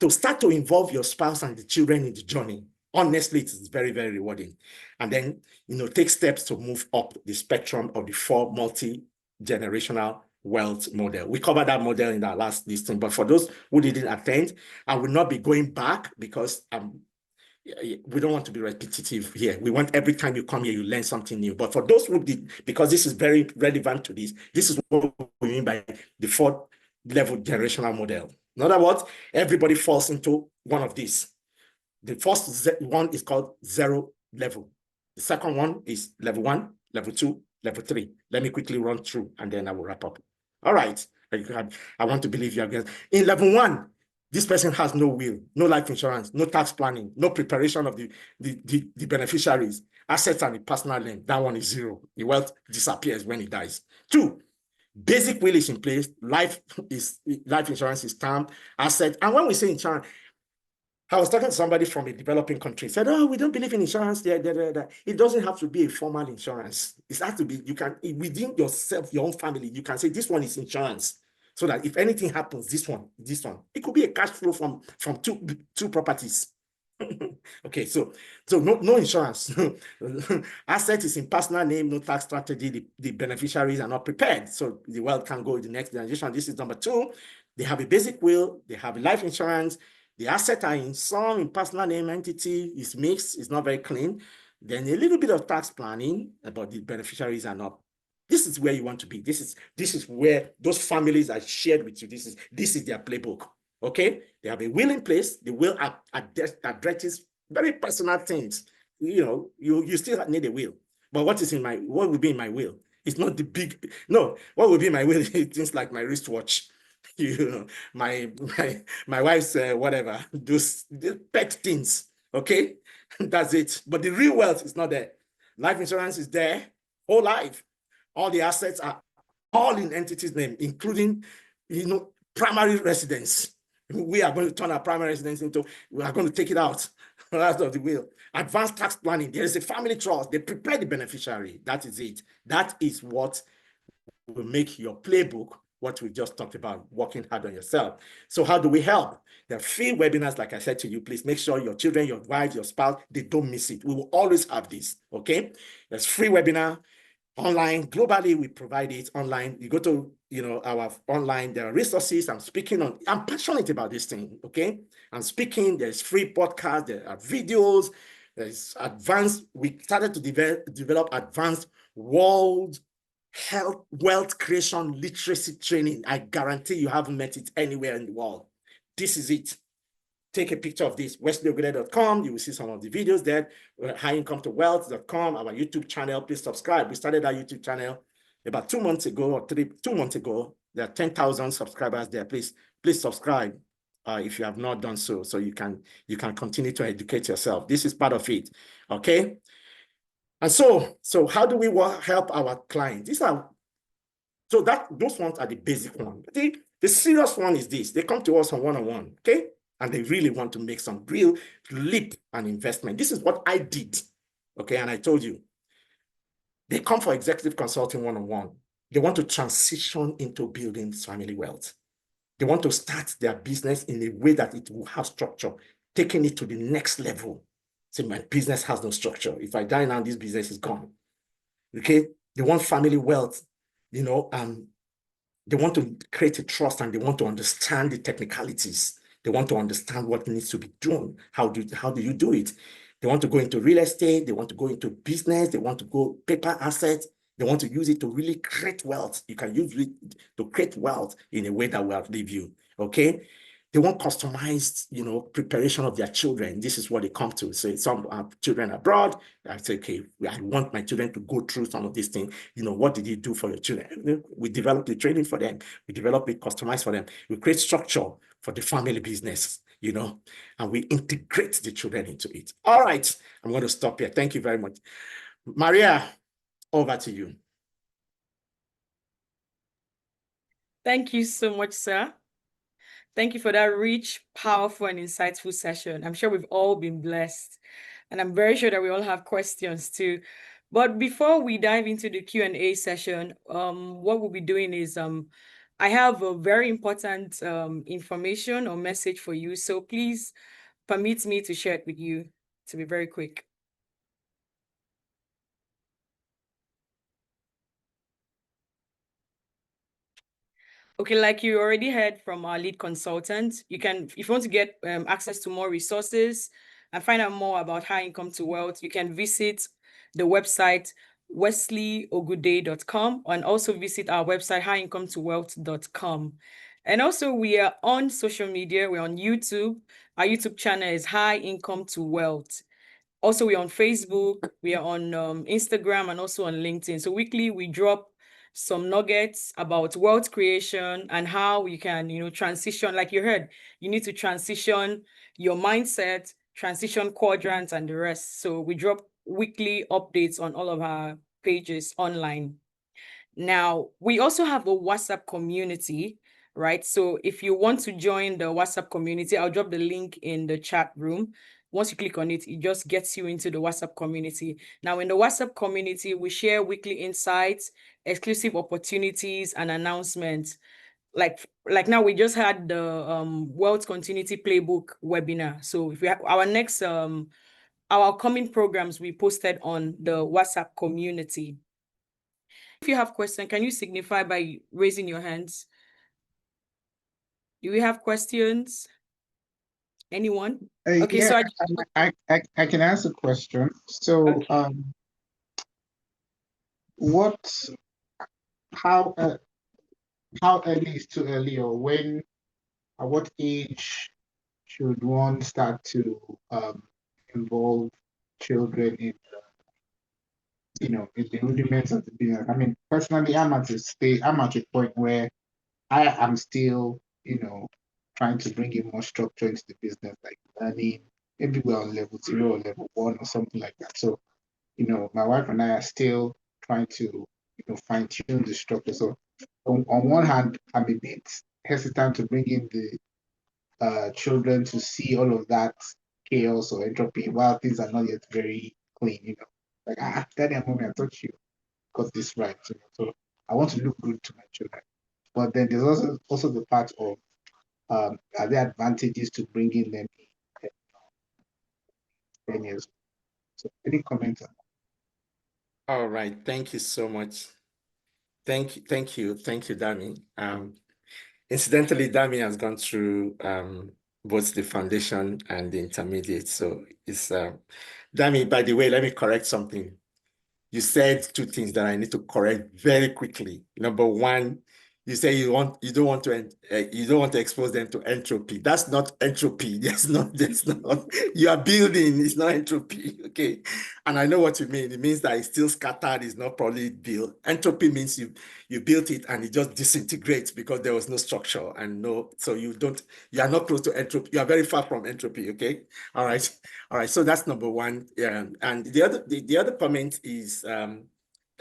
To start to involve your spouse and the children in the journey. Honestly, it's very, very rewarding. And then, take steps to move up the spectrum of the 4 multi-generational wealth model. We covered that model in our last listing, but for those who didn't attend, I will not be going back because we don't want to be repetitive here. We want every time you come here, you learn something new. But for those who did, because this is very relevant to this is what we mean by the 4th level generational model. In other words, everybody falls into one of these. The first one is called 0 level. The second one is level 1, level 2, level 3. Let me quickly run through and then I will wrap up. All right. I want to believe you again. In level 1, this person has no will, no life insurance, no tax planning, no preparation of the beneficiaries, assets and the personal name. That one is 0. The wealth disappears when he dies. 2, basic will is in place. Life insurance is stamped, asset. And when we say insurance, I was talking to somebody from a developing country, said, oh, we don't believe in insurance. It doesn't have to be a formal insurance. It has to be, you can, within yourself, your own family, you can say this one is insurance. So that if anything happens, this one. It could be a cash flow from two properties. Okay, so no insurance. Asset is in personal name, no tax strategy. The beneficiaries are not prepared. So the wealth can go to the next generation. This is number 2. They have a basic will, they have life insurance. The assets are in personal name entity, is mixed, it's not very clean. Then a little bit of tax planning, but the beneficiaries are not. This is where you want to be. This is where those families are shared with you. This is their playbook. Okay? They have a will in place. The will addresses very personal things. You still need a will. But what will be in my will? It's not the big, no, what will be in my will is things like my wristwatch. My wife's whatever, those pet things, okay? That's it. But the real wealth is not there. Life insurance is there, whole life. All the assets are all in entity's name, including, primary residence. We are going to turn our primary residence we are going to take it out of the will. Advanced tax planning. There is a family trust. They prepare the beneficiary. That is it. That is what will make your playbook what we just talked about, working hard on yourself. So how do we help? There are free webinars, like I said to you. Please make sure your children, your wife, your spouse, they don't miss it. We will always have this, okay? There's free webinar online. Globally, we provide it online. You go to, our online, there are resources. I'm passionate about this thing, okay? I'm speaking, there's free podcasts, there are videos, there's advanced, we started to develop advanced world health, wealth creation, literacy training. I guarantee you haven't met it anywhere in the world. This is it. Take a picture of this, wesleyogude.com. You will see some of the videos there. Highincometowealth.com, our YouTube channel. Please subscribe. We started our YouTube channel about 2 months ago or 2 months ago. There are 10,000 subscribers there. Please subscribe if you have not done so you can continue to educate yourself. This is part of it, okay? And so how do we help our clients? Those ones are the basic ones. The serious one is this. They come to us on one-on-one, okay? And they really want to make some real leap and investment. This is what I did, okay? And I told you, they come for executive consulting one-on-one. They want to transition into building family wealth. They want to start their business in a way that it will have structure, taking it to the next level. Say, my business has no structure. If I die now, this business is gone. Okay? They want family wealth, they want to create a trust and they want to understand the technicalities. They want to understand what needs to be done. How do you do it? They want to go into real estate. They want to go into business. They want to go paper assets. They want to use it to really create wealth. You can use it to create wealth in a way that will outlive you. Okay? They want customized, preparation of their children. This is what they come to. So some children abroad, I say, okay, I want my children to go through some of these things. What did you do for your children? We develop the training for them. We develop it customized for them. We create structure for the family business, and we integrate the children into it. All right, I'm going to stop here. Thank you very much. Maria, over to you. Thank you so much, sir. Thank you for that rich, powerful, and insightful session. I'm sure we've all been blessed, and I'm very sure that we all have questions too. But before we dive into the Q&A session, what we'll be doing is I have a very important information or message for you. So please permit me to share it with you, to be very quick. Okay, like you already heard from our lead consultant, you can, if you want to get access to more resources and find out more about high income to wealth, you can visit the website wesleyogude.com and also visit our website highincometowealth.com. And also we are on social media. We're on YouTube. Our YouTube channel is High Income to Wealth. Also, we're on Facebook, we are on Instagram, and also on LinkedIn. So weekly, we drop some nuggets about wealth creation and how you can, transition. Like you heard, you need to transition your mindset, transition quadrants, and the rest. So we drop weekly updates on all of our pages online. Now, we also have a WhatsApp community, right? So if you want to join the WhatsApp community, I'll drop the link in the chat room. Once you click on it, it just gets you into the WhatsApp community. Now, in the WhatsApp community, we share weekly insights, exclusive opportunities, and announcements. Like now, we just had the Wealth Continuity Playbook webinar. So if we have our next our upcoming programs, we posted on the WhatsApp community. If you have questions, can you signify by raising your hands? Do we have questions? Anyone? Okay, Yeah, so I can ask a question. So, okay. what, how, how early is too early, or when, at what age should one start to involve children in, in the rudiments of the business? I mean, personally, I'm at a point where I am still, trying to bring in more structure into the business, like learning. Maybe we're on level 0 or level 1 or something like that. So, my wife and I are still trying to, fine tune the structure. So, on one hand, I'm a bit hesitant to bring in the children to see all of that chaos or entropy while things are not yet very clean. Like, daddy and mommy, I thought you got this right. So I want to look good to my children. But then there's also the part of, are there advantages to bringing them in 10 years? So any comments on that? All right. Thank you so much. Thank you, Dami. Incidentally, Dami has gone through both the foundation and the intermediate. So it's Dami, by the way, let me correct something. You said two things that I need to correct very quickly. Number one, you say you don't want to expose them to entropy. That's not entropy. That's not. You are building. It's not entropy. Okay, and I know what you mean. It means that it's still scattered. It's not probably built. Entropy means you built it and it just disintegrates because there was no structure and no. So you are not close to entropy. You are very far from entropy. Okay. All right. So that's number one. Yeah. And the other comment is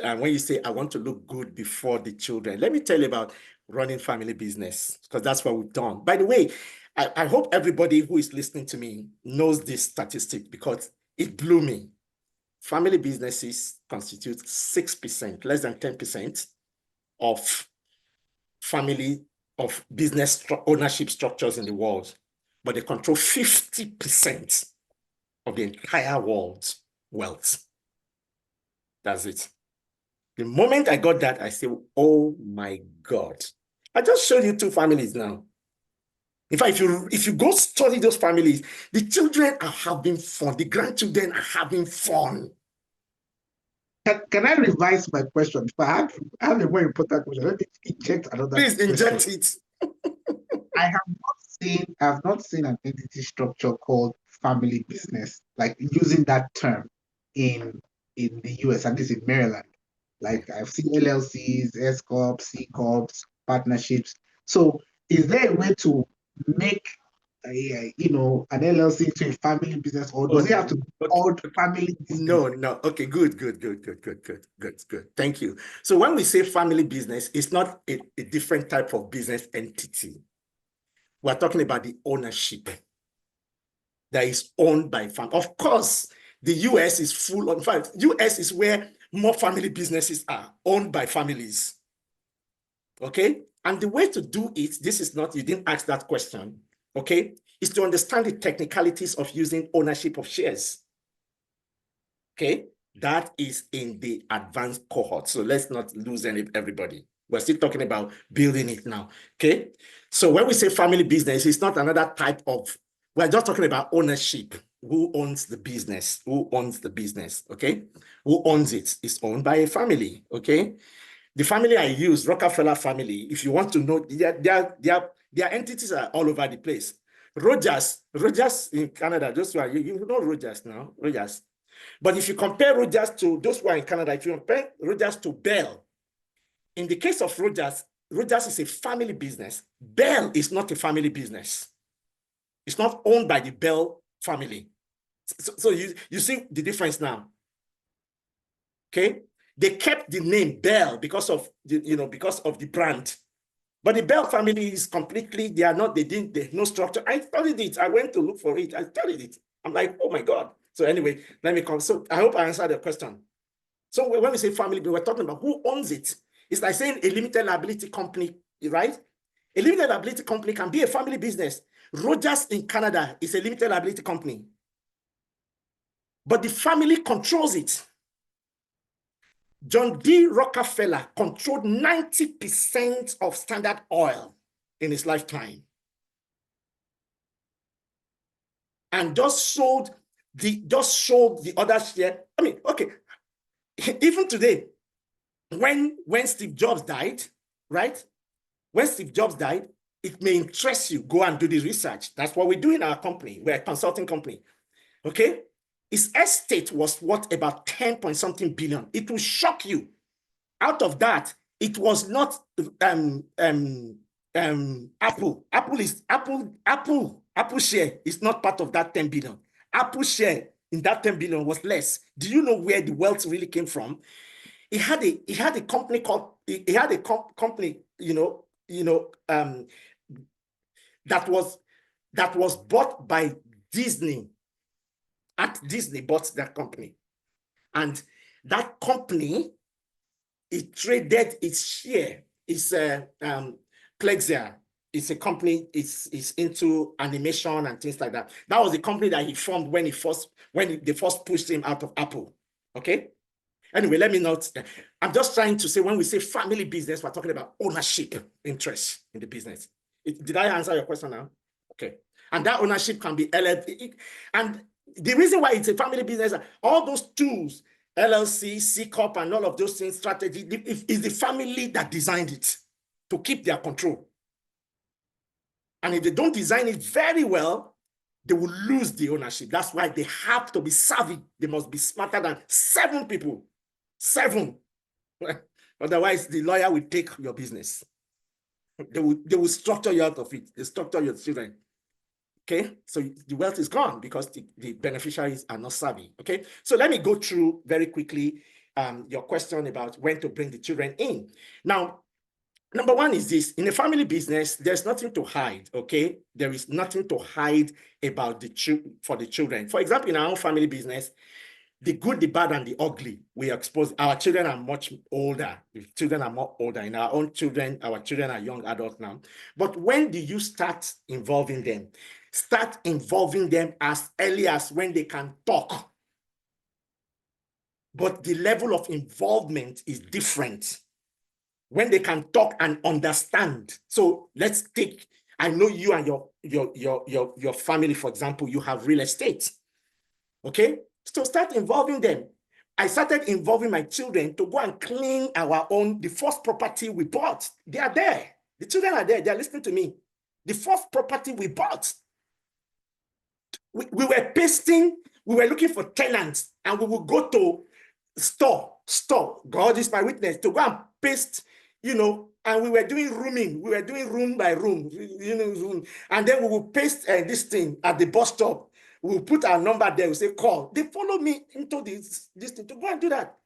when you say I want to look good before the children. Let me tell you about running family business, because that's what we've done. By the way, I hope everybody who is listening to me knows this statistic because it blew me. Family businesses constitute 6%, less than 10% of business ownership structures in the world, but they control 50% of the entire world's wealth. That's it. The moment I got that, I said, oh my God. I just showed you two families now. In fact, if you go study those families, the children are having fun. The grandchildren are having fun. Can I revise my question? If I have a more important question, let me inject another Please inject question. it. I have not seen an entity structure called family business, like using that term in the US, at least in Maryland. Like I've seen LLCs, S corps, C corps, partnerships. So is there a way to make an LLC into a family business, or does it have to be called family business? No. Okay, good. Thank you. So when we say family business, it's not a different type of business entity. We're talking about the ownership that is owned by family. Of course, the US is full of, in fact, US is where more family businesses are owned by families. Okay? And the way to do it, this is not, you didn't ask that question, okay, is to understand the technicalities of using ownership of shares. Okay, that is in the advanced cohort. So let's not lose everybody. We're still talking about building it now. Okay, so when we say family business, it's not another type of, we're just talking about ownership. Who owns the business? Who owns the business? Okay, who owns it? It's owned by a family. Okay, the family I use, Rockefeller family, if you want to know, their entities are all over the place. Rogers in Canada, those who are, you know Rogers now, Rogers. But if you compare Rogers to those who are in Canada, if you compare Rogers to Bell, in the case of Rogers, Rogers is a family business. Bell is not a family business. It's not owned by the Bell family. So you see the difference now. Okay, they kept the name Bell because of the brand. But the Bell family is completely, there's no structure. I studied it. I went to look for it. I studied it. I'm like, oh my God. So anyway, let me come. So I hope I answered the question. So when we say family, we're talking about who owns it. It's like saying a limited liability company, right? A limited liability company can be a family business. Rogers in Canada is a limited liability company. But the family controls it. John D. Rockefeller controlled 90% of Standard Oil in his lifetime. And just sold the other share. I mean, okay, even today, when Steve Jobs died, right? When Steve Jobs died, it may interest you, go and do the research. That's what we do in our company. We're a consulting company, okay? His estate was worth about 10 point something billion. It will shock you. Out of that, it was not Apple. Apple share is not part of that 10 billion. Apple share in that 10 billion was less. Do you know where the wealth really came from? He had a company called, company, that was bought by Disney. At Disney bought that company. And that company, it traded its share. It's Plexia. It's a company, it's into animation and things like that. That was the company that he formed when they first pushed him out of Apple. Okay. Anyway, let me not, I'm just trying to say, when we say family business, we're talking about ownership interest in the business. Did I answer your question now? Okay. And that ownership can be LLC. And the reason why it's a family business, all those tools, LLC, C Corp, and all of those things, strategy, is the family that designed it to keep their control. And if they don't design it very well, they will lose the ownership. That's why they have to be savvy. They must be smarter than 7 people. 7. Otherwise, the lawyer will take your business. They will structure you out of it. They structure your children. Okay, so the wealth is gone because the beneficiaries are not savvy. Okay, so let me go through very quickly your question about when to bring the children in. Now, number one is this: in a family business, there's nothing to hide. Okay, there is nothing to hide about for the children. For example, in our own family business, the good, the bad, and the ugly, we expose. Our children are much older. The children are more older. In our own children, our children are young adults now. But when do you start involving them? Start involving them as early as when they can talk. But the level of involvement is different when they can talk and understand. So let's take, I know you and your family, for example, you have real estate. Okay? So start involving them. I started involving my children to go and clean the first property we bought. They are there. The children are there. They're listening to me. The first property we bought, we were pasting, we were looking for tenants, and we would go to store. God is my witness, to go and paste, and we were doing rooming. We were doing room by room, room. And then we will paste this thing at the bus stop. We'll put our number there. We say, call. They follow me into this thing to go and do that.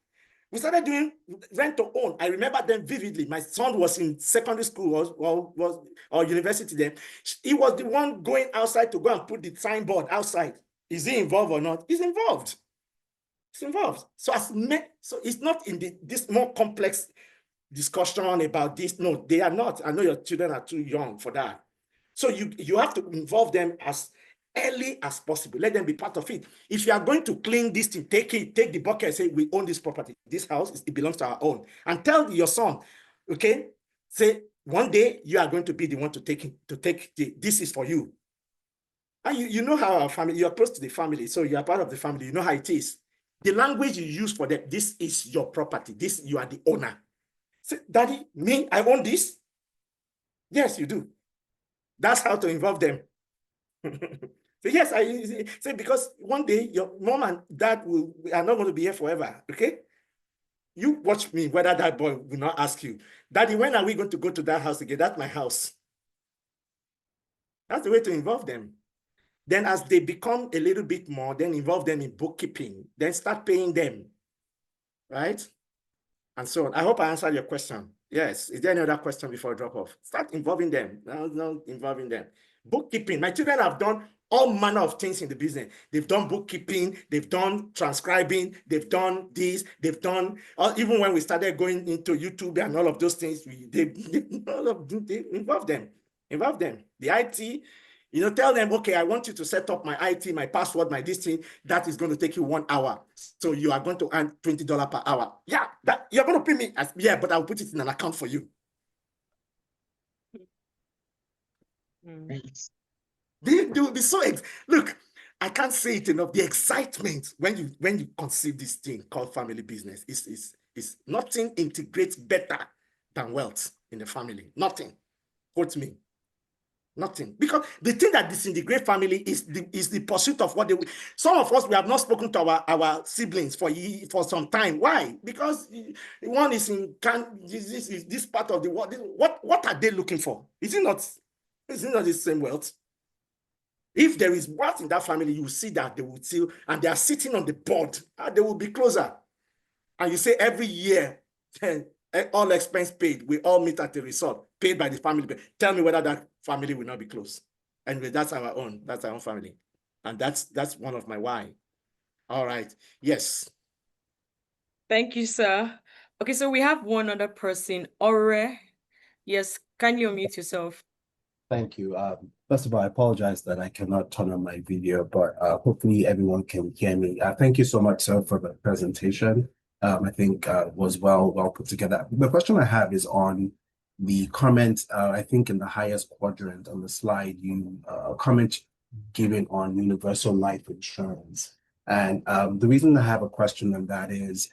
We started doing rent to own. I remember them vividly. My son was in secondary school or university then. He was the one going outside to go and put the signboard outside. Is he involved or not? He's involved. He's involved. So it's not in this more complex discussion about this. No, they are not. I know your children are too young for that. So you have to involve them as early as possible. Let them be part of it. If you are going to clean this thing, take the bucket and say, we own this property. This house, it belongs to our own. And tell your son, okay, say, one day you are going to be the one to take this is for you. And you know how our family, you're close to the family, so you are part of the family, you know how it is. The language you use for them, this is your property, this, you are the owner. Say, Daddy, me, I own this? Yes, you do. That's how to involve them. So yes, I say, because one day your mom and dad are not going to be here forever, okay? You watch me, whether that boy will not ask you, Daddy, when are we going to go to that house again? That's my house. That's the way to involve them. Then as they become a little bit more, then involve them in bookkeeping, then start paying them, right? And so on. I hope I answered your question. Yes. Is there any other question before I drop off? Start involving them. No, involving them. Bookkeeping. My children have done all manner of things in the business. They've done bookkeeping, they've done transcribing, they've done this, they've done, even when we started going into YouTube and all of those things, they involve them. Involve them. The IT, tell them, okay, I want you to set up my IT, my password, my this thing. That is going to take you 1 hour. So you are going to earn $20 per hour. Yeah, that you're going to pay me. Yeah, but I'll put it in an account for you. Thanks. They will be so look, I can't say it enough. The excitement when you conceive this thing called family business is nothing integrates better than wealth in the family. Nothing. Quote me. Nothing. Because the thing that disintegrates family is the pursuit of what they will. Some of us, we have not spoken to our siblings for some time. Why? Because one is in this part of the world. What are they looking for? Is it not the same wealth? If there is wealth in that family, you will see that they will still, and they are sitting on the board, and they will be closer. And you say every year, all expense paid, we all meet at the resort, paid by the family. Tell me whether that family will not be close. And that's our own family. And that's one of my why. All right. Yes. Thank you, sir. Okay, so we have one other person, Ore. Yes, kindly unmute yourself. Thank you. First of all, I apologize that I cannot turn on my video, but hopefully everyone can hear me. Thank you so much, sir, for the presentation. I think was well put together. The question I have is on the comment, I think in the highest quadrant on the slide, you comment given on universal life insurance. And the reason I have a question on that is,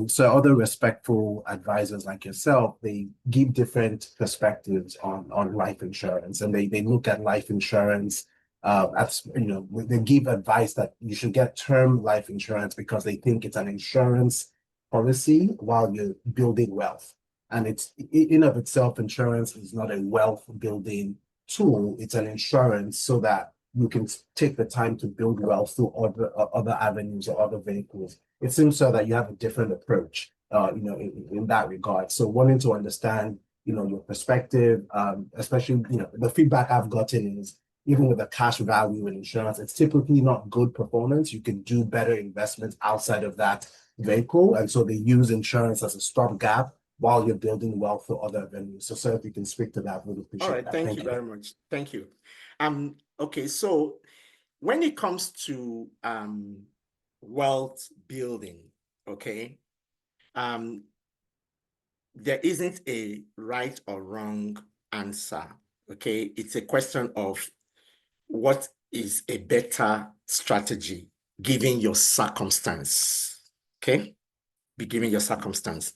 so other respectful advisors like yourself, they give different perspectives on life insurance, and they look at life insurance as, they give advice that you should get term life insurance because they think it's an insurance policy while you're building wealth. And it's in of itself, insurance is not a wealth building tool. It's an insurance so that you can take the time to build wealth through other avenues or other vehicles. It seems so that you have a different approach, in that regard. So wanting to understand, your perspective, especially, the feedback I've gotten is even with the cash value in insurance, it's typically not good performance. You can do better investments outside of that vehicle. And so they use insurance as a stopgap while you're building wealth for other avenues. So sir, if you can speak to that, we'd appreciate All right, that. thank you very much. Thank you. Okay, so when it comes to wealth building, okay, there isn't a right or wrong answer, okay? It's a question of what is a better strategy given your circumstance, okay? Be given your circumstance.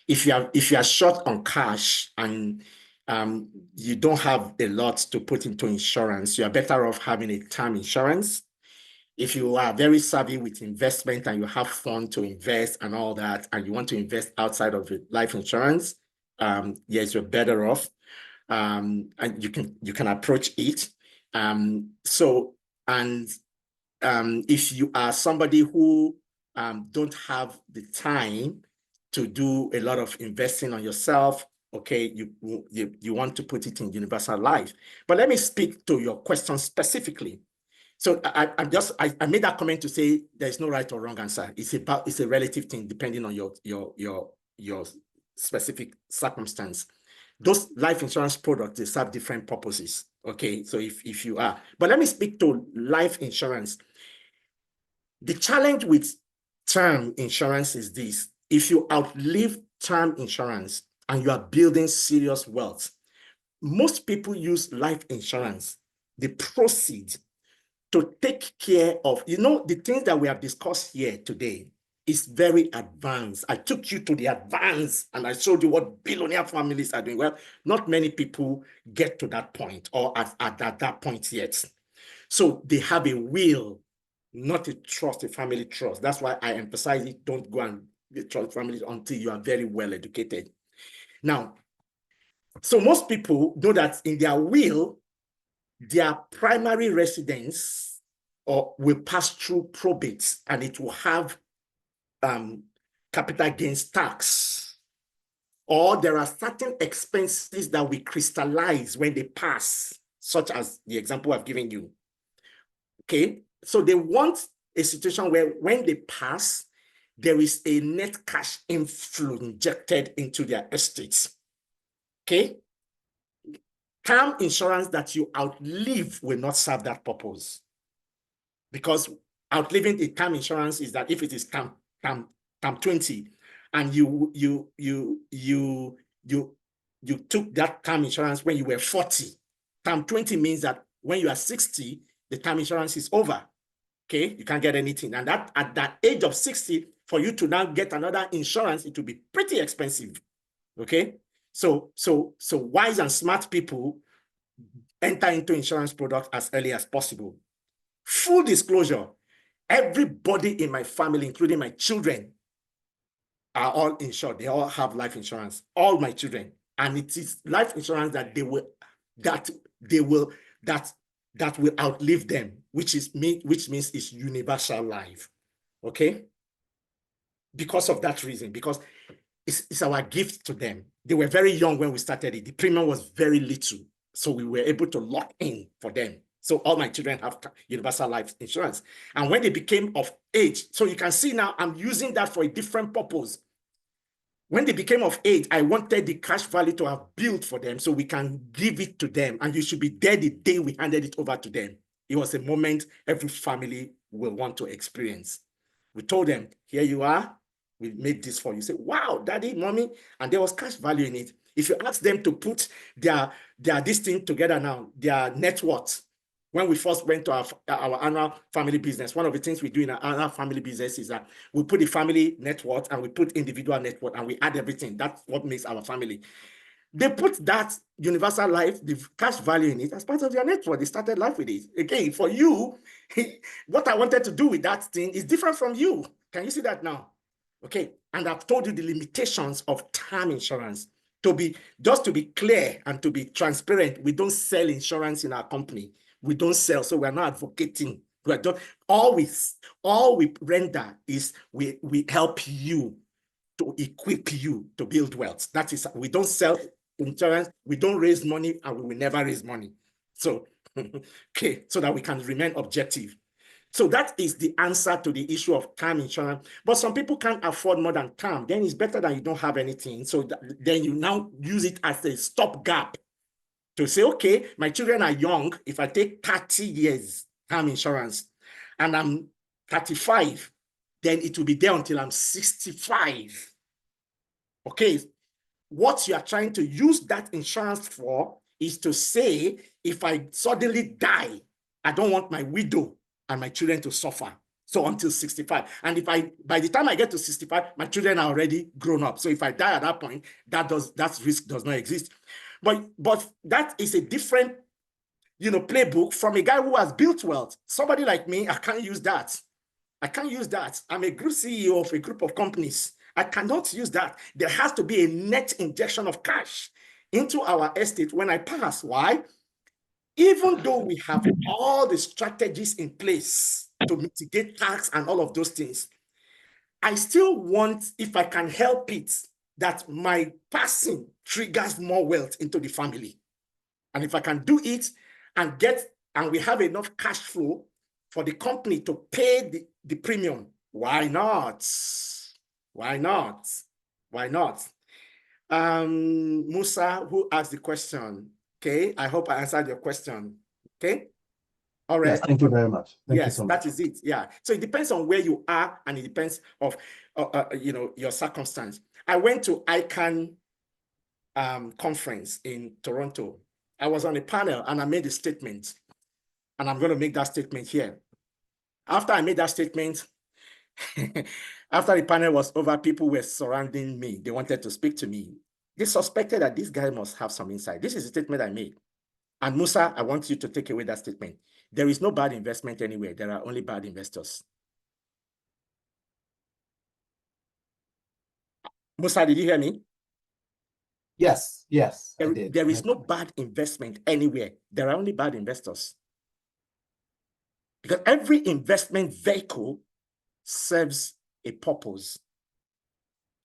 If you are short on cash and you don't have a lot to put into insurance, you are better off having a term insurance. If you are very savvy with investment and you have fun to invest and all that, and you want to invest outside of life insurance, yes, you're better off. And you can approach it. If you are somebody who don't have the time to do a lot of investing on yourself, okay, you want to put it in universal life. But let me speak to your question specifically. So I made that comment to say there's no right or wrong answer. It's a relative thing depending on your specific circumstance. Those life insurance products, they serve different purposes. Okay, so if you are, but let me speak to life insurance. The challenge with term insurance is this: if you outlive term insurance and you are building serious wealth, most people use life insurance, the proceeds, to take care of, the things that we have discussed here today is very advanced. I took you to the advanced and I showed you what billionaire families are doing. Well, not many people get to that point or at that point yet. So they have a will, not a trust, a family trust. That's why I emphasize it. Don't go and trust families until you are very well educated. Now, so most people know that in their will, their primary residence will pass through probate and it will have capital gains tax. Or there are certain expenses that we crystallize when they pass, such as the example I've given you. Okay, so they want a situation where when they pass, there is a net cash inflow injected into their estates. Okay, term insurance that you outlive will not serve that purpose, because outliving a term insurance is that if it is term 20 and you took that term insurance when you were 40, term 20 means that when you are 60, the term insurance is over. Okay, you can't get anything. And that at that age of 60, for you to now get another insurance, it will be pretty expensive. Okay, so wise and smart people enter into insurance products as early as possible. Full disclosure, everybody in my family, including my children, are all insured. They all have life insurance, all my children. And it is life insurance that will outlive them, which means it's universal life. Okay? Because of that reason, because it's our gift to them. They were very young when we started it. The premium was very little. So we were able to lock in for them. So all my children have universal life insurance. And when they became of age, so you can see now I'm using that for a different purpose. When they became of age, I wanted the cash value to have built for them so we can give it to them. And you should be there the day we handed it over to them. It was a moment every family will want to experience. We told them, here you are. We made this for you. Say, wow, daddy, mommy. And there was cash value in it. If you ask them to put their this thing together now, their net worth, when we first went to our annual family business, one of the things we do in our annual family business is that we put the family net worth and we put individual net worth and we add everything. That's what makes our family. They put that universal life, the cash value in it as part of their net worth. They started life with it. Again, for you, what I wanted to do with that thing is different from you. Can you see that now? Okay, and I've told you the limitations of term insurance. To be clear and to be transparent, we don't sell insurance in our company. We don't sell, so we're not advocating. All we render is we help you to equip you to build wealth. That is, we don't sell insurance, we don't raise money, and we will never raise money. So, okay, so that we can remain objective. So that is the answer to the issue of term insurance. But some people can't afford more than term. Then it's better that you don't have anything. So then you now use it as a stopgap to say, okay, my children are young. If I take 30 years term insurance and I'm 35, then it will be there until I'm 65. Okay, what you are trying to use that insurance for is to say, if I suddenly die, I don't want my widow and my children to suffer. So until 65. And by the time I get to 65, my children are already grown up. So if I die at that point, that risk does not exist. But that is a different, playbook from a guy who has built wealth. Somebody like me, I can't use that. I can't use that. I'm a group CEO of a group of companies. I cannot use that. There has to be a net injection of cash into our estate when I pass. Why? Even though we have all the strategies in place to mitigate tax and all of those things, I still want, if I can help it, that my passing triggers more wealth into the family. And if I can do it and we have enough cash flow for the company to pay the premium, why not? Why not? Why not? Musa, who asked the question. Okay, I hope I answered your question. Okay. All right. Yes, thank you very much. Thank you Yes, so much. that is it. Yeah. So it depends on where you are, and it depends of your circumstance. I went to ICANN conference in Toronto. I was on a panel and I made a statement, and I'm going to make that statement here. After I made that statement, after the panel was over, people were surrounding me. They wanted to speak to me. They suspected that this guy must have some insight. This is a statement I made. And Musa, I want you to take away that statement. There is no bad investment anywhere. There are only bad investors. Musa, did you hear me? Yes, I did. There is no bad investment anywhere. There are only bad investors. Because every investment vehicle serves a purpose.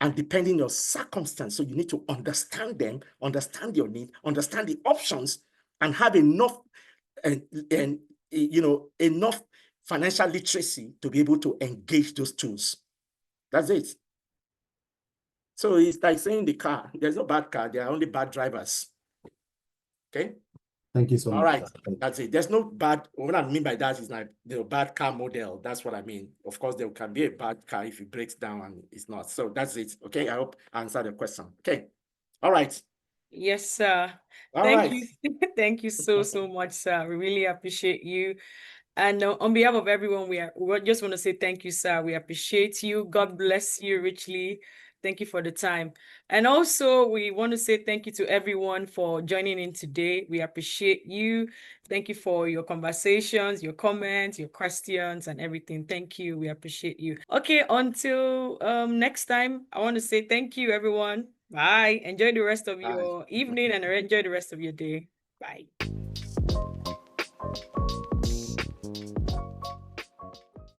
And depending on your circumstance, so you need to understand them, understand your need, understand the options, and have enough enough financial literacy to be able to engage those tools. That's it. So it's like saying the car, there's no bad car, there are only bad drivers. Okay. Thank you so much. All right, that's it. There's no bad, what I mean by that is like the bad car model. That's what I mean. Of course, there can be a bad car if it breaks down and it's not. So that's it. Okay, I hope I answered the question. Okay. All right. Yes, sir. Thank you. Thank you so much, sir. We really appreciate you. And on behalf of everyone, we just want to say thank you, sir. We appreciate you. God bless you richly. Thank you for the time. And also, we want to say thank you to everyone for joining in today. We appreciate you. Thank you for your conversations, your comments, your questions, and everything. Thank you. We appreciate you. Okay, until next time, I want to say thank you, everyone. Bye. Enjoy the rest of your evening and enjoy the rest of your day. Bye.